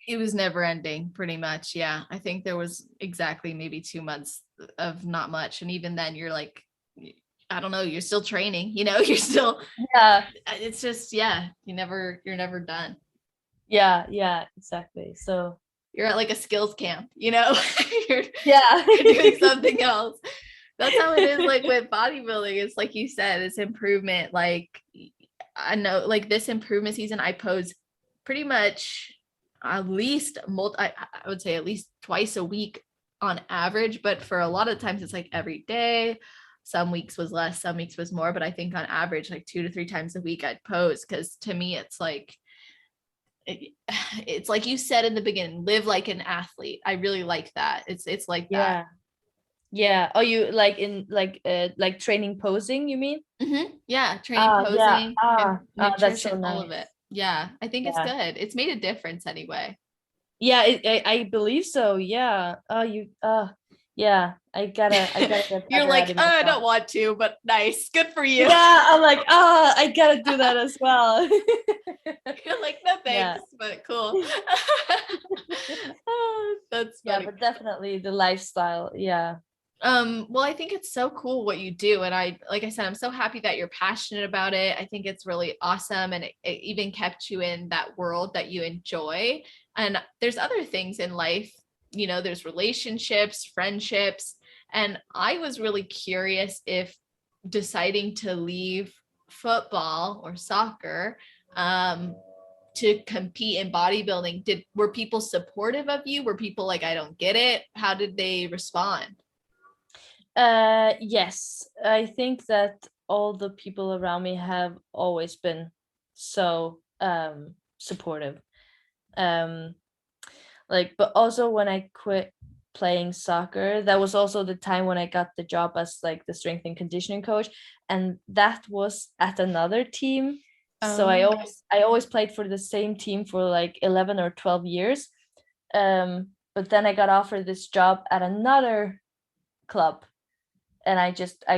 It was never ending, pretty much. Yeah. I think there was exactly maybe 2 months of not much. And even then, you're like, I don't know, you're still training, you're still, Yeah, it's just, yeah, you're never done. yeah, exactly. So You're at like a skills camp, you're, yeah. you're doing something else. That's how it is like with bodybuilding. It's like you said, it's improvement. Like I know like this improvement season, I pose pretty much at least I would say at least twice a week on average, but for a lot of times it's like every day. Some weeks was less, some weeks was more, but I think on average like 2 to 3 times a week I'd pose, because to me it's like it's like you said in the beginning, live like an athlete. I really like that. It's like that. Yeah. Oh, you like in like training posing, you mean? Yeah, training, posing, That's so nutrition, all of it. nice. Yeah, I think it's Yeah. good. It's made a difference anyway. Yeah, I believe so. Yeah. Oh, you yeah, I gotta get You're better at like, it oh, I myself. don't want to, but nice. Good for you. Yeah, I'm like, I gotta do that as well. You're like, no Yeah. thanks, but cool. Oh, that's Yeah, funny. but definitely the lifestyle. Yeah. Well, I think it's so cool what you do. And like I said, I'm so happy that you're passionate about it. I think it's really awesome. And it even kept you in that world that you enjoy. And there's other things in life, there's relationships, friendships. And I was really curious if deciding to leave football or soccer, to compete in bodybuilding, were people supportive of you? Were people like, I don't get it? How did they respond? Yes, I think that all the people around me have always been so supportive. Um like, but also when I quit playing soccer, that was also the time when I got the job as like the strength and conditioning coach, and that was at another team. So I always played for the same team for like 11 or 12 years. But then I got offered this job at another club, and I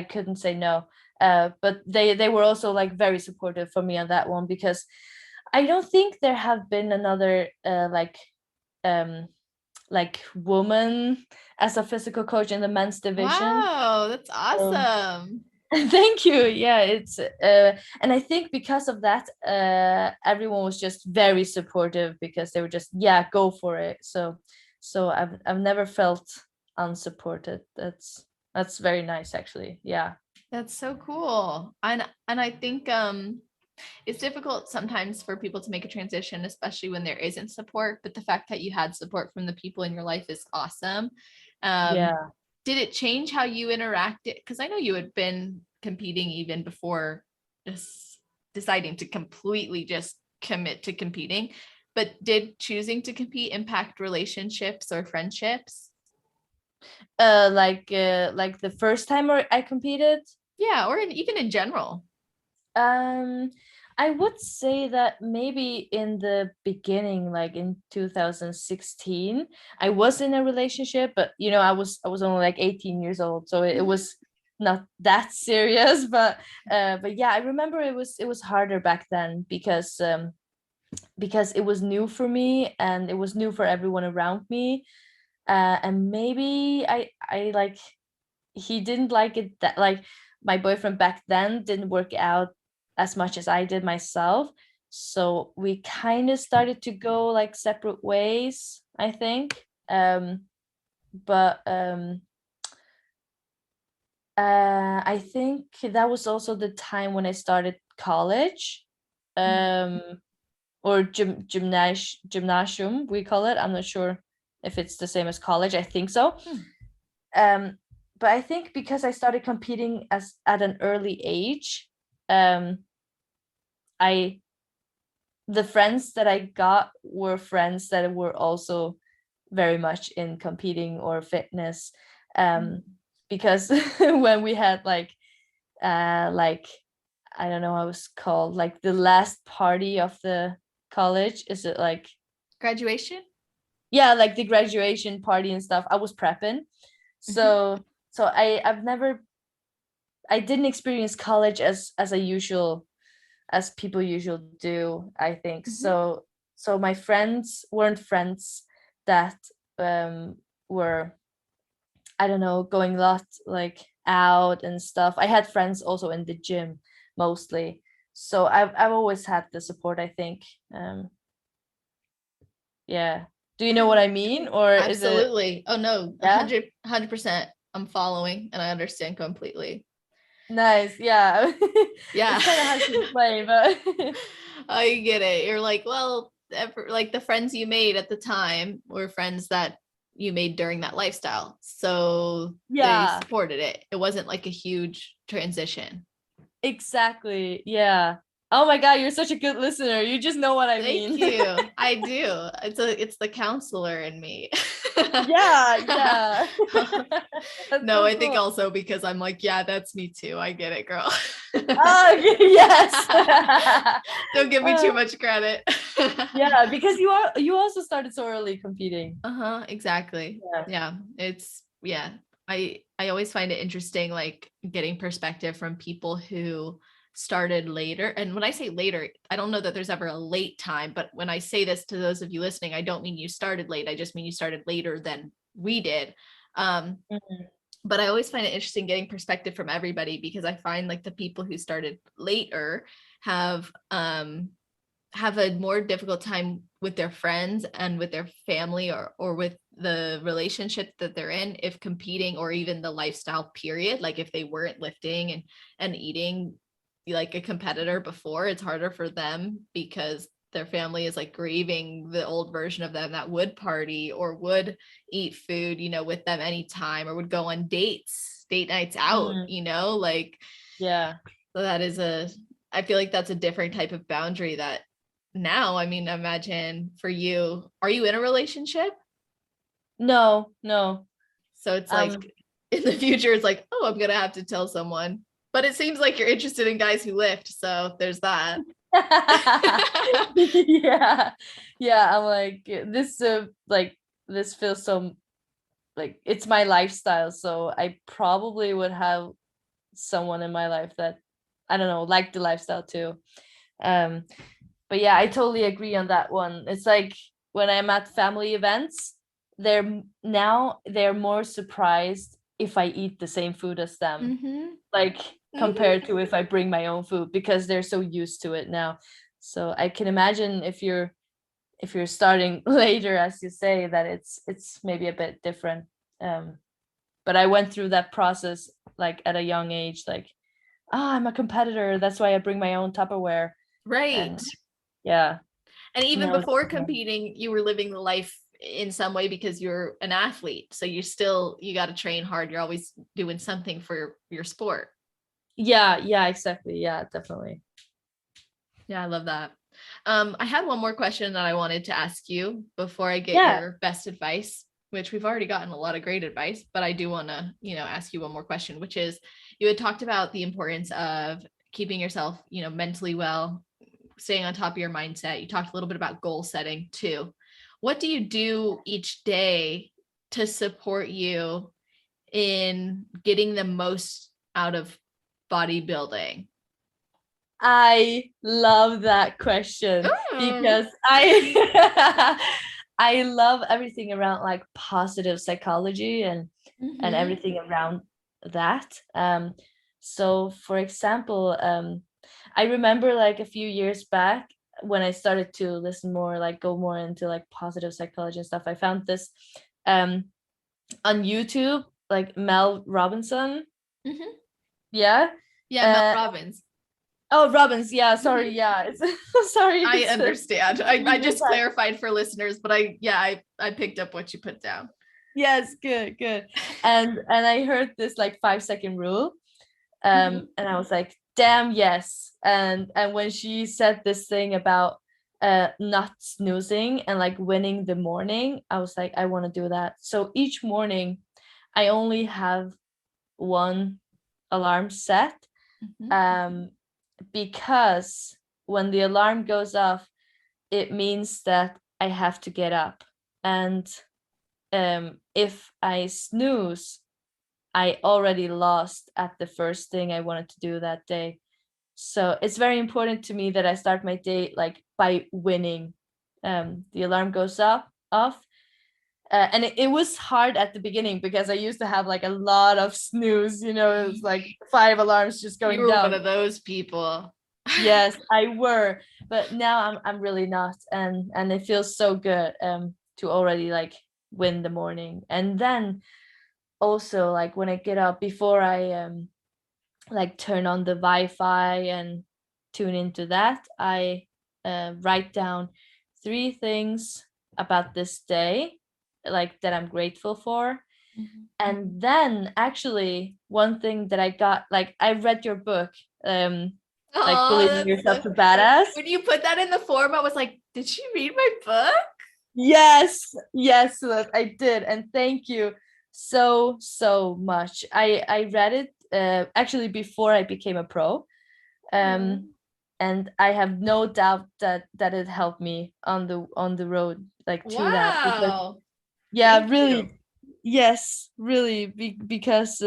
couldn't say no. But they were also like very supportive for me on that one, because I don't think there have been another um woman as a physical coach in the men's division. Wow, that's So awesome. thank you. Yeah, it's and I think because of that, everyone was just very supportive, because they were just, yeah, go for it. So I've never felt unsupported. That's very nice, actually. Yeah. That's so cool. And I think it's difficult sometimes for people to make a transition, especially when there isn't support, but the fact that you had support from the people in your life is awesome. Um, Yeah. did it change how you interacted? Because I know you had been competing even before just deciding to completely just commit to competing, but did choosing to compete impact relationships or friendships? Like the first time I competed. Yeah, or even in general. Um, I would say that maybe in the beginning, like in 2016, I was in a relationship, but I was only like 18 years old, so it Mhm. was not that serious. But yeah, I remember it was harder back then, because it was new for me and it was new for everyone around me. And maybe I like he didn't like it, that like my boyfriend back then didn't work out as much as I did myself. So we kind of started to go like separate ways, I think. But I think that was also the time when I started college. Um or gymnasium, we call it. I'm not sure if it's the same as college. I think so. Hmm. um but I think because I started competing as at an early age, um I the friends that I got were friends that were also very much in competing or fitness. Because when we had like I don't know how it's called, like the last party of the college, is it like, Graduation? yeah, like the graduation party and stuff, I was prepping. Mhm. So I didn't experience college as a usual, as people usually do, I think. Mhm. So my friends weren't friends that were, I don't know, going a lot like out and stuff. I had friends also in the gym mostly. So I've always had the support, I think. Yeah. Do you know what I mean? Or is it, Absolutely. Oh no, yeah? 100%. I'm following and I understand completely. Nice. Yeah. Yeah. It's kind of hard to explain, but I get it. You're like, well, like the friends you made at the time were friends that you made during that lifestyle. So they yeah, supported it. It wasn't like a huge transition. exactly. Yeah. Oh my God, you're such a good listener. You just know what I Thank mean. you. I do. It's the counselor in me. Yeah, yeah. That's No, so I think cool. also because I'm like, yeah, that's me too. I get it, girl. Oh, yes. Don't give me Uh, too much credit. yeah, because you also started so early competing. Uh-huh, exactly. Yeah. Yeah. It's yeah. I always find it interesting like getting perspective from people who started later. And when I say later, I don't know that there's ever a late time, but when I say this to those of you listening, I don't mean you started late. I just mean you started later than we did. Mhm. But I always find it interesting getting perspective from everybody because I find like the people who started later have have a more difficult time with their friends and with their family or with the relationship that they're in if competing or even the lifestyle period, like if they weren't lifting and eating like a competitor before, it's harder for them because their family is like grieving the old version of them that would party or would eat food, you know, with them anytime or would go on date nights out, Mm, you know, like yeah. so that is I feel like that's a different type of boundary that now, I mean, imagine for you, are you in a relationship? No, no. So it's like Um, in the future, it's like, oh, I'm gonna have to tell someone. But it seems like you're interested in guys who lift. So there's that. yeah. Yeah, I'm like like this feels so like it's my lifestyle, so I probably would have someone in my life that I don't know, like the lifestyle too. Um, but yeah, I totally agree on that one. It's like when I'm at family events, they're more surprised if I eat the same food as them, Mm-hmm. like compared Mm-hmm. to if I bring my own food because they're so used to it now. So I can imagine if you're starting later, as you say, that it's maybe a bit different. Um, but I went through that process like at a young age, like, I'm a competitor, that's why I bring my own Tupperware. Right. And yeah, And even now it's before different. competing, you were living the life in some way because you're an athlete. So you got to train hard. You're always doing something for your sport. Yeah, yeah, exactly. Yeah, definitely. Yeah, I love that. I had one more question that I wanted to ask you before I get Yeah. your best advice, which we've already gotten a lot of great advice, but I do want to, you know, ask you one more question, which is you had talked about the importance of keeping yourself, you know, mentally well, staying on top of your mindset. You talked a little bit about goal setting too. What do you do each day to support you in getting the most out of bodybuilding? I love that question Mm. because I I love everything around like positive psychology and Mm-hmm. everything around that. So for example, I remember like a few years back when I started to listen more, like go more into like positive psychology and stuff, I found this um on YouTube, like Mel Robinson. Mm-hmm. Yeah. Yeah, Mel Uh, Robbins. Oh, Robbins. Yeah, sorry. Mhm. Yeah, it's sorry. I It's understand. I really just fast. clarified for listeners, but I picked up what you put down. Yes, good, good. And I heard this like 5 second rule, Mhm. and I was like, damn yes. And when she said this thing about not snoozing and like winning the morning, I was like, I want to do that. So each morning, I only have one alarm set, Mhm. um, because when the alarm goes off, it means that I have to get up. And if I snooze, I already lost at the first thing I wanted to do that day. So it's very important to me that I start my day like by winning. The alarm goes off. And it was hard at the beginning because I used to have like a lot of snooze, you know, it was like 5 alarms just You going were one down. of those people. Yes, I were, but now I'm really not, and it feels so good to already like win the morning. And then also like when I get up before I like turn on the Wi-Fi and tune into that. I write down 3 things about this day, like that I'm grateful for. And then actually one thing that I got, like I read your book, like Oh, Believing that's Yourself so to cute. Badass. When you put that in the form, I was like, did she read my book? Yes, yes, Celeste, I did, and thank you so much. I read it actually before I became a pro, Oh. and I have no doubt that it helped me on the road like to that, because Wow. yeah, Thank you. really, yes, really, because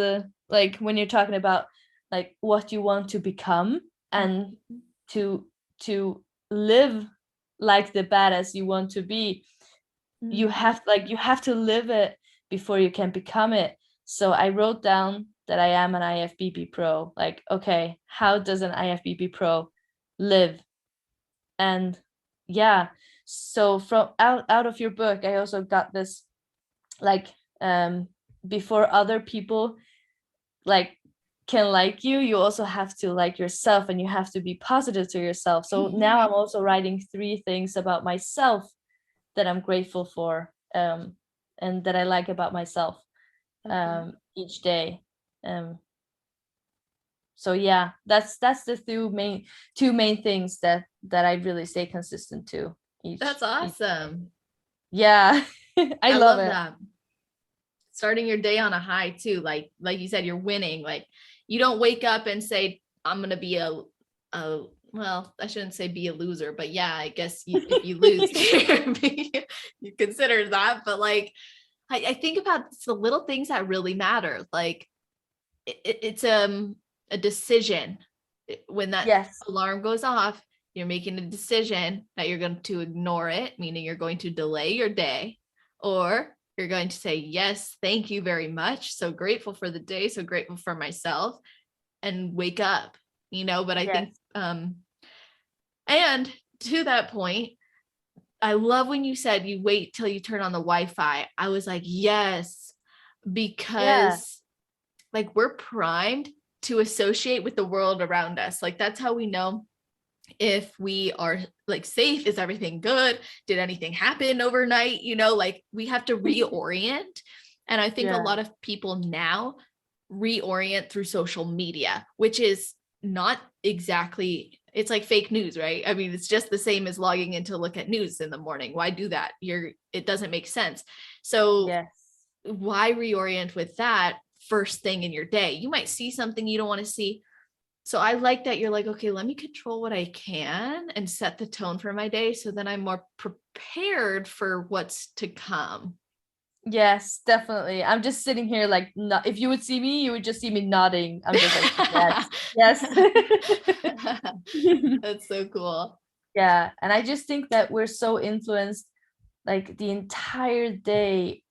like when you're talking about like what you want to become and to to live like the badass you want to be, you have to live it before you can become it. So I wrote down that I am an IFBB pro. Like, okay, how does an IFBB pro live? And yeah, so from out of your book, I also got this, like, before other people like can like you also have to like yourself, and you have to be positive to yourself. So now I'm also writing 3 things about myself that I'm grateful for, and that I like about myself each day. So yeah, that's the two main things that I really stay consistent to That's each awesome. yeah. I I love love it. that. Starting your day on a high too. Like you said, you're winning. Like you don't wake up and say, I'm gonna be a well, I shouldn't say be a loser, but yeah, I guess if you lose, you consider that. But like I think about the little things that really matter. Like it's a decision. When that Yes. alarm goes off, you're making a decision that you're going to ignore it, meaning you're going to delay your day, or you're going to say, yes, thank you very much. So grateful for the day, so grateful for myself, and wake up, but I Yes. think, and to that point, I love when you said you wait till you turn on the Wi-Fi. I was like, yes, Yeah. because like we're primed to associate with the world around us. Like that's how we know if we are like safe. Is everything good? Did anything happen overnight? Like we have to reorient. And I think a Yeah. lot of people now reorient through social media, which is not exactly, it's like fake news, right? I mean, it's just the same as logging in to look at news in the morning. Why do that? It doesn't make sense. So Yes. why reorient with that first thing in your day? You might see something you don't want to see. So I like that you're like, okay, let me control what I can and set the tone for my day, so then I'm more prepared for what's to come. Yes, definitely. I'm just sitting here like, if you would see me, you would just see me nodding. I'm just like, yes, yes. That's so cool. Yeah, and I just think that we're so influenced, like the entire day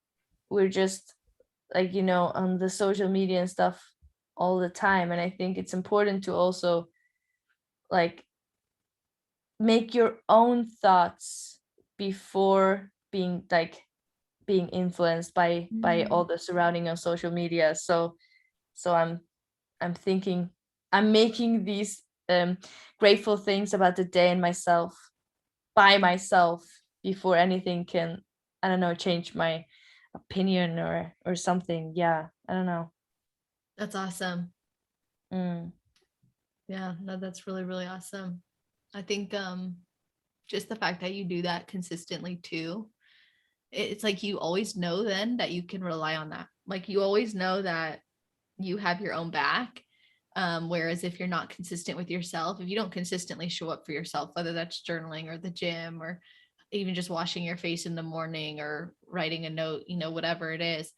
we're just like, on the social media and stuff all the time. And I think it's important to also like make your own thoughts before being influenced by all the surrounding on social media. So I'm thinking, I'm making these grateful things about the day and myself by myself before anything can, I don't know, change my opinion or something. Yeah, I don't know. That's awesome. Mm. Yeah, no, that's really, really awesome. I think just the fact that you do that consistently too, it's like you always know then that you can rely on that. Like you always know that you have your own back. Whereas if you're not consistent with yourself, if you don't consistently show up for yourself, whether that's journaling or the gym or even just washing your face in the morning or writing a note, whatever it is,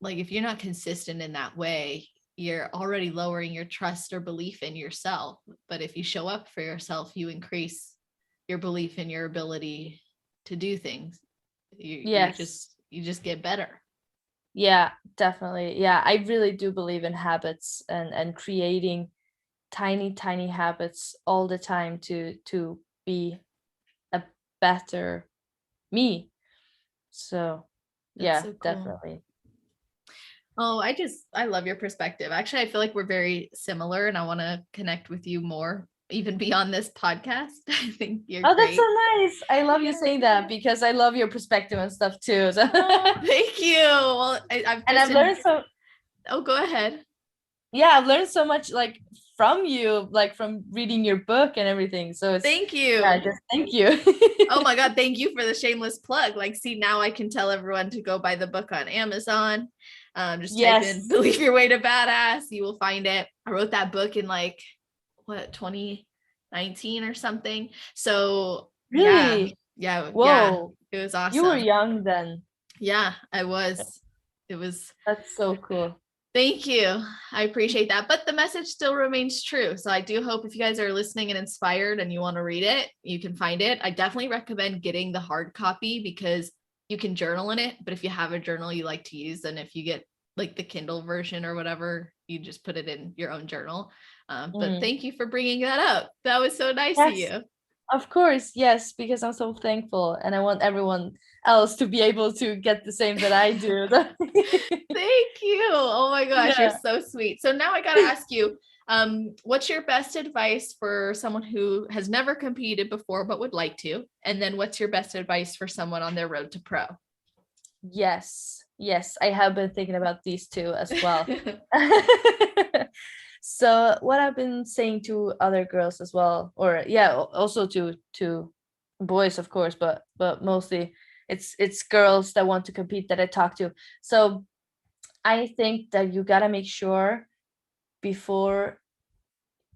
like if you're not consistent in that way, you're already lowering your trust or belief in yourself. But if you show up for yourself, you increase your belief in your ability to do things. Yes. You just get better. Yeah, definitely. Yeah, I really do believe in habits and creating tiny habits all the time to be a better me. So That's yeah, so cool. definitely. Oh, I love your perspective. Actually, I feel like we're very similar and I want to connect with you more, even beyond this podcast. I think you're Oh, that's so great. nice. I love you Yeah. saying that because I love your perspective and stuff too. So Oh, thank you. Well, I've and just I've learned so oh, go ahead. yeah, I've learned so much like from you, like from reading your book and everything. So it's Thank yeah, you. just thank you. Oh my God, thank you for the shameless plug. Like, see, now I can tell everyone to go buy the book on Amazon. Just type in Yes. Believe Your Way to Badass. You will find it. I wrote that book in like, what, 2019 or something. So, yeah, Really? yeah, Whoa. it was You were awesome. young then. Yeah, I was. It was. That's so cool. Thank you. I appreciate that. But the message still remains true. So I do hope if you guys are listening and inspired and you want to read it, you can find it. I definitely recommend getting the hard copy because you can journal in it. But if you have a journal you like to use, then if you get like the Kindle version or whatever, you just put it in your own journal. But thank you for bringing that up. That was so nice of Yes, you. of course. Yes, because I'm so thankful and I want everyone else to be able to get the same that I do. Thank you. Oh my gosh, you're Yeah. so sweet. So now I got to ask you, what's your best advice for someone who has never competed before but would like to? And then what's your best advice for someone on their road to pro? Yes. Yes, I have been thinking about these two as well. So what I've been saying to other girls as well, or yeah, also to boys, of course, but mostly it's girls that want to compete that I talk to. So I think that you gotta make sure before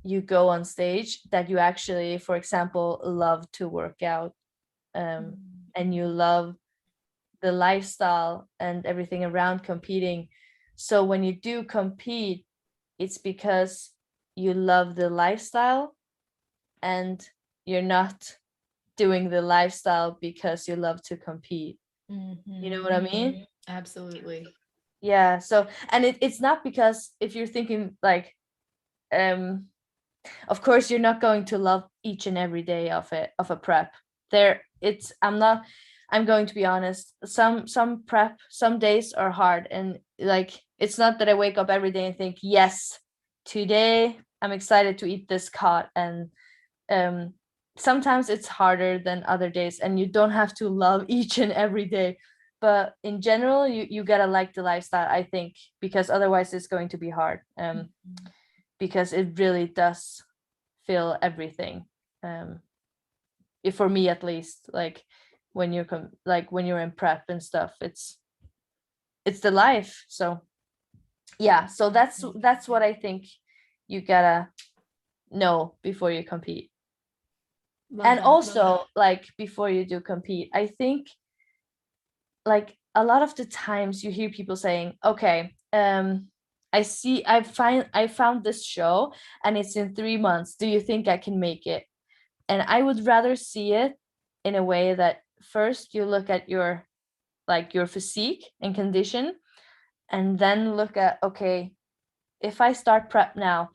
you go on stage that you actually, for example, love to work out, and you love the lifestyle and everything around competing. So when you do compete, it's because you love the lifestyle and you're not doing the lifestyle because you love to compete. You know what I mean? Absolutely. Yeah. So, and it's not because if you're thinking like, um, of course you're not going to love each and every day of a prep. There, it's I'm going to be honest. Some prep, some days are hard, and like it's not that I wake up every day and think, yes, today I'm excited to eat this cod. And um, sometimes it's harder than other days, and you don't have to love each and every day. But in general, you gotta like the lifestyle, I think, because otherwise it's going to be hard. Because it really does feel everything. If for me at least, like when you're like when you're in prep and stuff, it's the life. So yeah, so that's what I think you gotta know before you compete. Love And that. Love that. also like before you do compete, I think like a lot of the times you hear people saying, okay, I found this show and it's in 3 months, do you think I can make it? And I would rather see it in a way that first you look at your like your physique and condition, and then look at, okay, if I start prep now,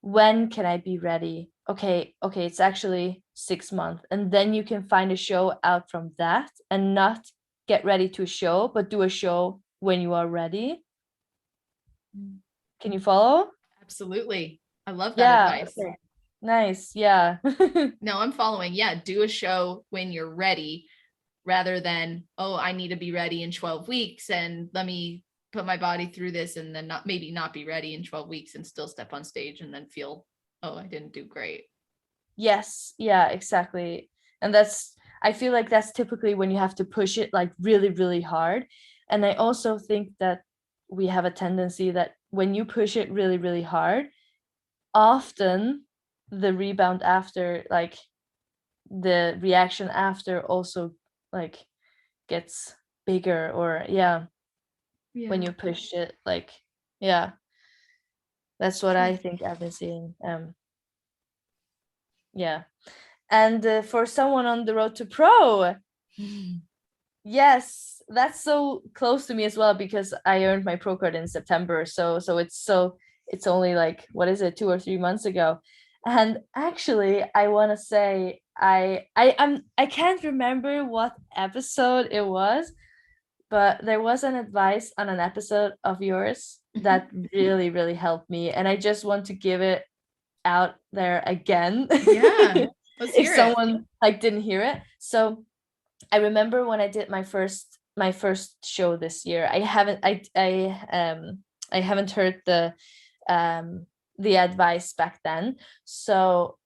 when can I be ready? Okay, it's actually 6 months. And then you can find a show out from that and not get ready to a show, but do a show when you are ready. Can you follow? Absolutely. I love that Yeah. advice. Okay. Nice. Yeah. No, I'm following. Yeah, do a show when you're ready rather than, oh, I need to be ready in 12 weeks and let me put my body through this and then not be ready in 12 weeks and still step on stage and then feel, oh, I didn't do great. Yes. Yeah, exactly. And I feel like that's typically when you have to push it like really, really hard. And I also think that we have a tendency that when you push it really, really hard, often the rebound after, like the reaction after also like gets bigger, or yeah, when Yeah. you push it, like yeah, that's what I think I've been seeing. Yeah. And for someone on the road to pro, yes, that's so close to me as well because I earned my pro card in September. It's only like, what is it, 2 or 3 months ago. And actually I want to say I can't remember what episode it was, but there was an advice on an episode of yours that really, really helped me. And I just want to give it out there again. Yeah. Let's If hear someone like didn't hear it. So I remember when I did my first show this year, I haven't heard the advice back then. So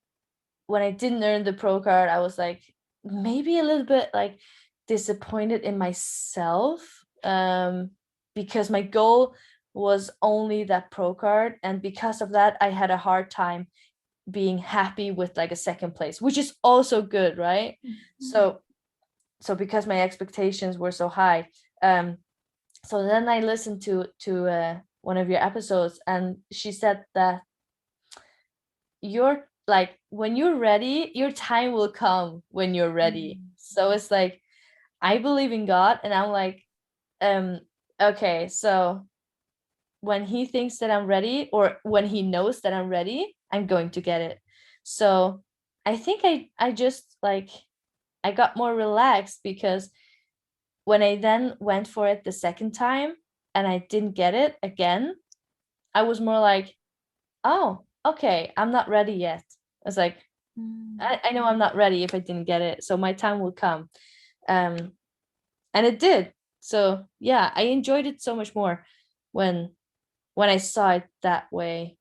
when I didn't earn the pro card, I was like maybe a little bit like disappointed in myself, because my goal was only that pro card, and because of that I had a hard time being happy with like a second place, which is also good, right? So because my expectations were so high, so then I listened to one of your episodes, and she said that you're like, when you're ready, your time will come when you're ready. So it's like, I believe in God, and I'm like, okay, so when he thinks that I'm ready, or when he knows that I'm ready, I'm going to get it. So I think I just like, I got more relaxed, because when I then went for it the second time and I didn't get it again, I was more like, oh, okay, I'm not ready yet. I was like, I know I'm not ready if I didn't get it, so my time will come. And it did. So yeah, I enjoyed it so much more when I saw it that way.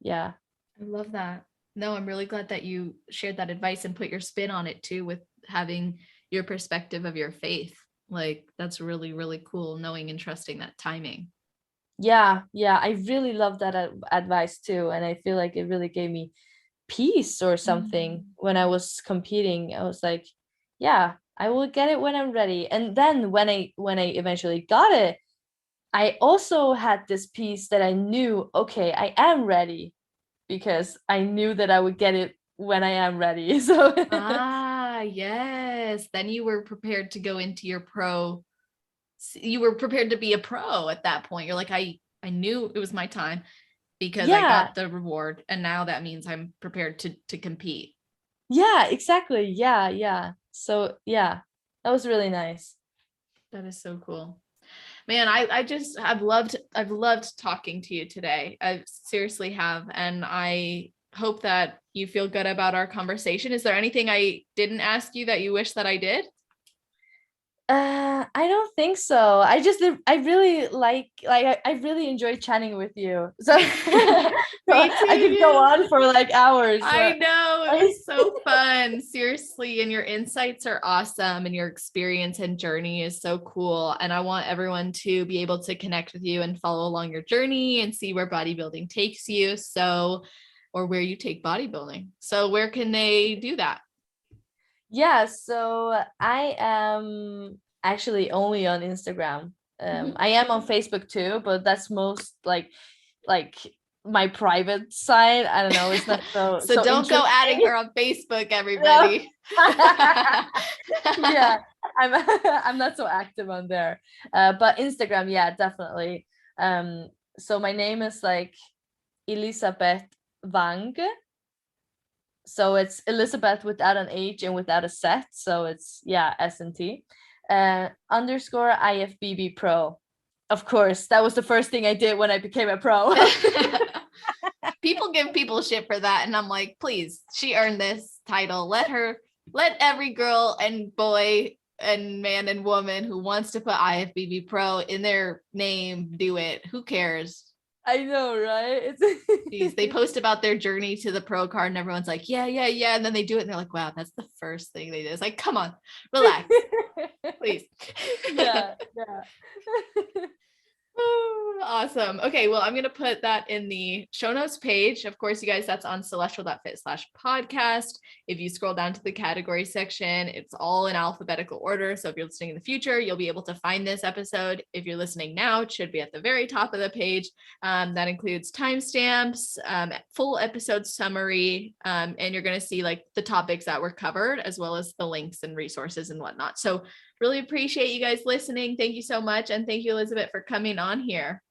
Yeah. I love that. No, I'm really glad that you shared that advice and put your spin on it too, with having your perspective of your faith. Like, that's really, really cool, knowing and trusting that timing. Yeah, I really love that advice too, and I feel like it really gave me peace or something when I was competing. I was like, yeah, I will get it when I'm ready. And then when I eventually got it, I also had this peace that I knew, okay, I am ready, because I knew that I would get it when I am ready. So Yes. Then you were prepared to go into your you were prepared to be a pro at that point. You're like, I knew it was my time because I got the reward, and now that means I'm prepared to compete. Yeah, exactly. Yeah. So yeah, that was really nice. That is so cool. Man, I've loved talking to you today. I seriously have. And I hope that you feel good about our conversation. Is there anything I didn't ask you that you wish that I did? I don't think so. I really I really enjoy chatting with you. So, Me too, I could go on for like hours. I know, it was so fun. Seriously, and your insights are awesome, and your experience and journey is so cool. And I want everyone to be able to connect with you and follow along your journey and see where bodybuilding takes you. So, or where you take bodybuilding. So where can they do that? Yeah, so I am actually only on Instagram. I am on Facebook too, but that's most like my private side. I don't know, it's not so don't go adding her on Facebook, everybody. Yeah, I'm not so active on there. But Instagram, yeah, definitely. So my name is like Elisabet Vang. So it's Elisabeth without an H and without a set. So it's, yeah, S&T. Underscore IFBB Pro. Of course, that was the first thing I did when I became a pro. People give people shit for that. And I'm like, please, she earned this title. Let every girl and boy and man and woman who wants to put IFBB Pro in their name do it. Who cares? I know, right? Jeez, they post about their journey to the pro card and everyone's like, yeah. And then they do it and they're like, wow, that's the first thing they did. It's like, come on, relax, please. Yeah. Awesome. Okay, well, I'm going to put that in the show notes page. Of course, you guys, that's on celestial.fit/podcast. If you scroll down to the category section, it's all in alphabetical order. So if you're listening in the future, you'll be able to find this episode. If you're listening now, it should be at the very top of the page. That includes timestamps, full episode summary, and you're going to see like the topics that were covered, as well as the links and resources and whatnot. So really appreciate you guys listening. Thank you so much. And thank you, Elisabet, for coming on here.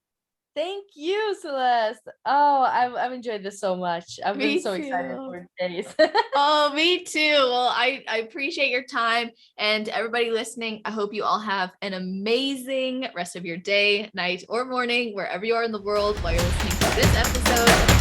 Thank you, Celeste. Oh, I've enjoyed this so much. I've been Me so excited too. for days. Oh, me too. Well, I appreciate your time, and everybody listening, I hope you all have an amazing rest of your day, night, or morning, wherever you are in the world while you're listening to this episode.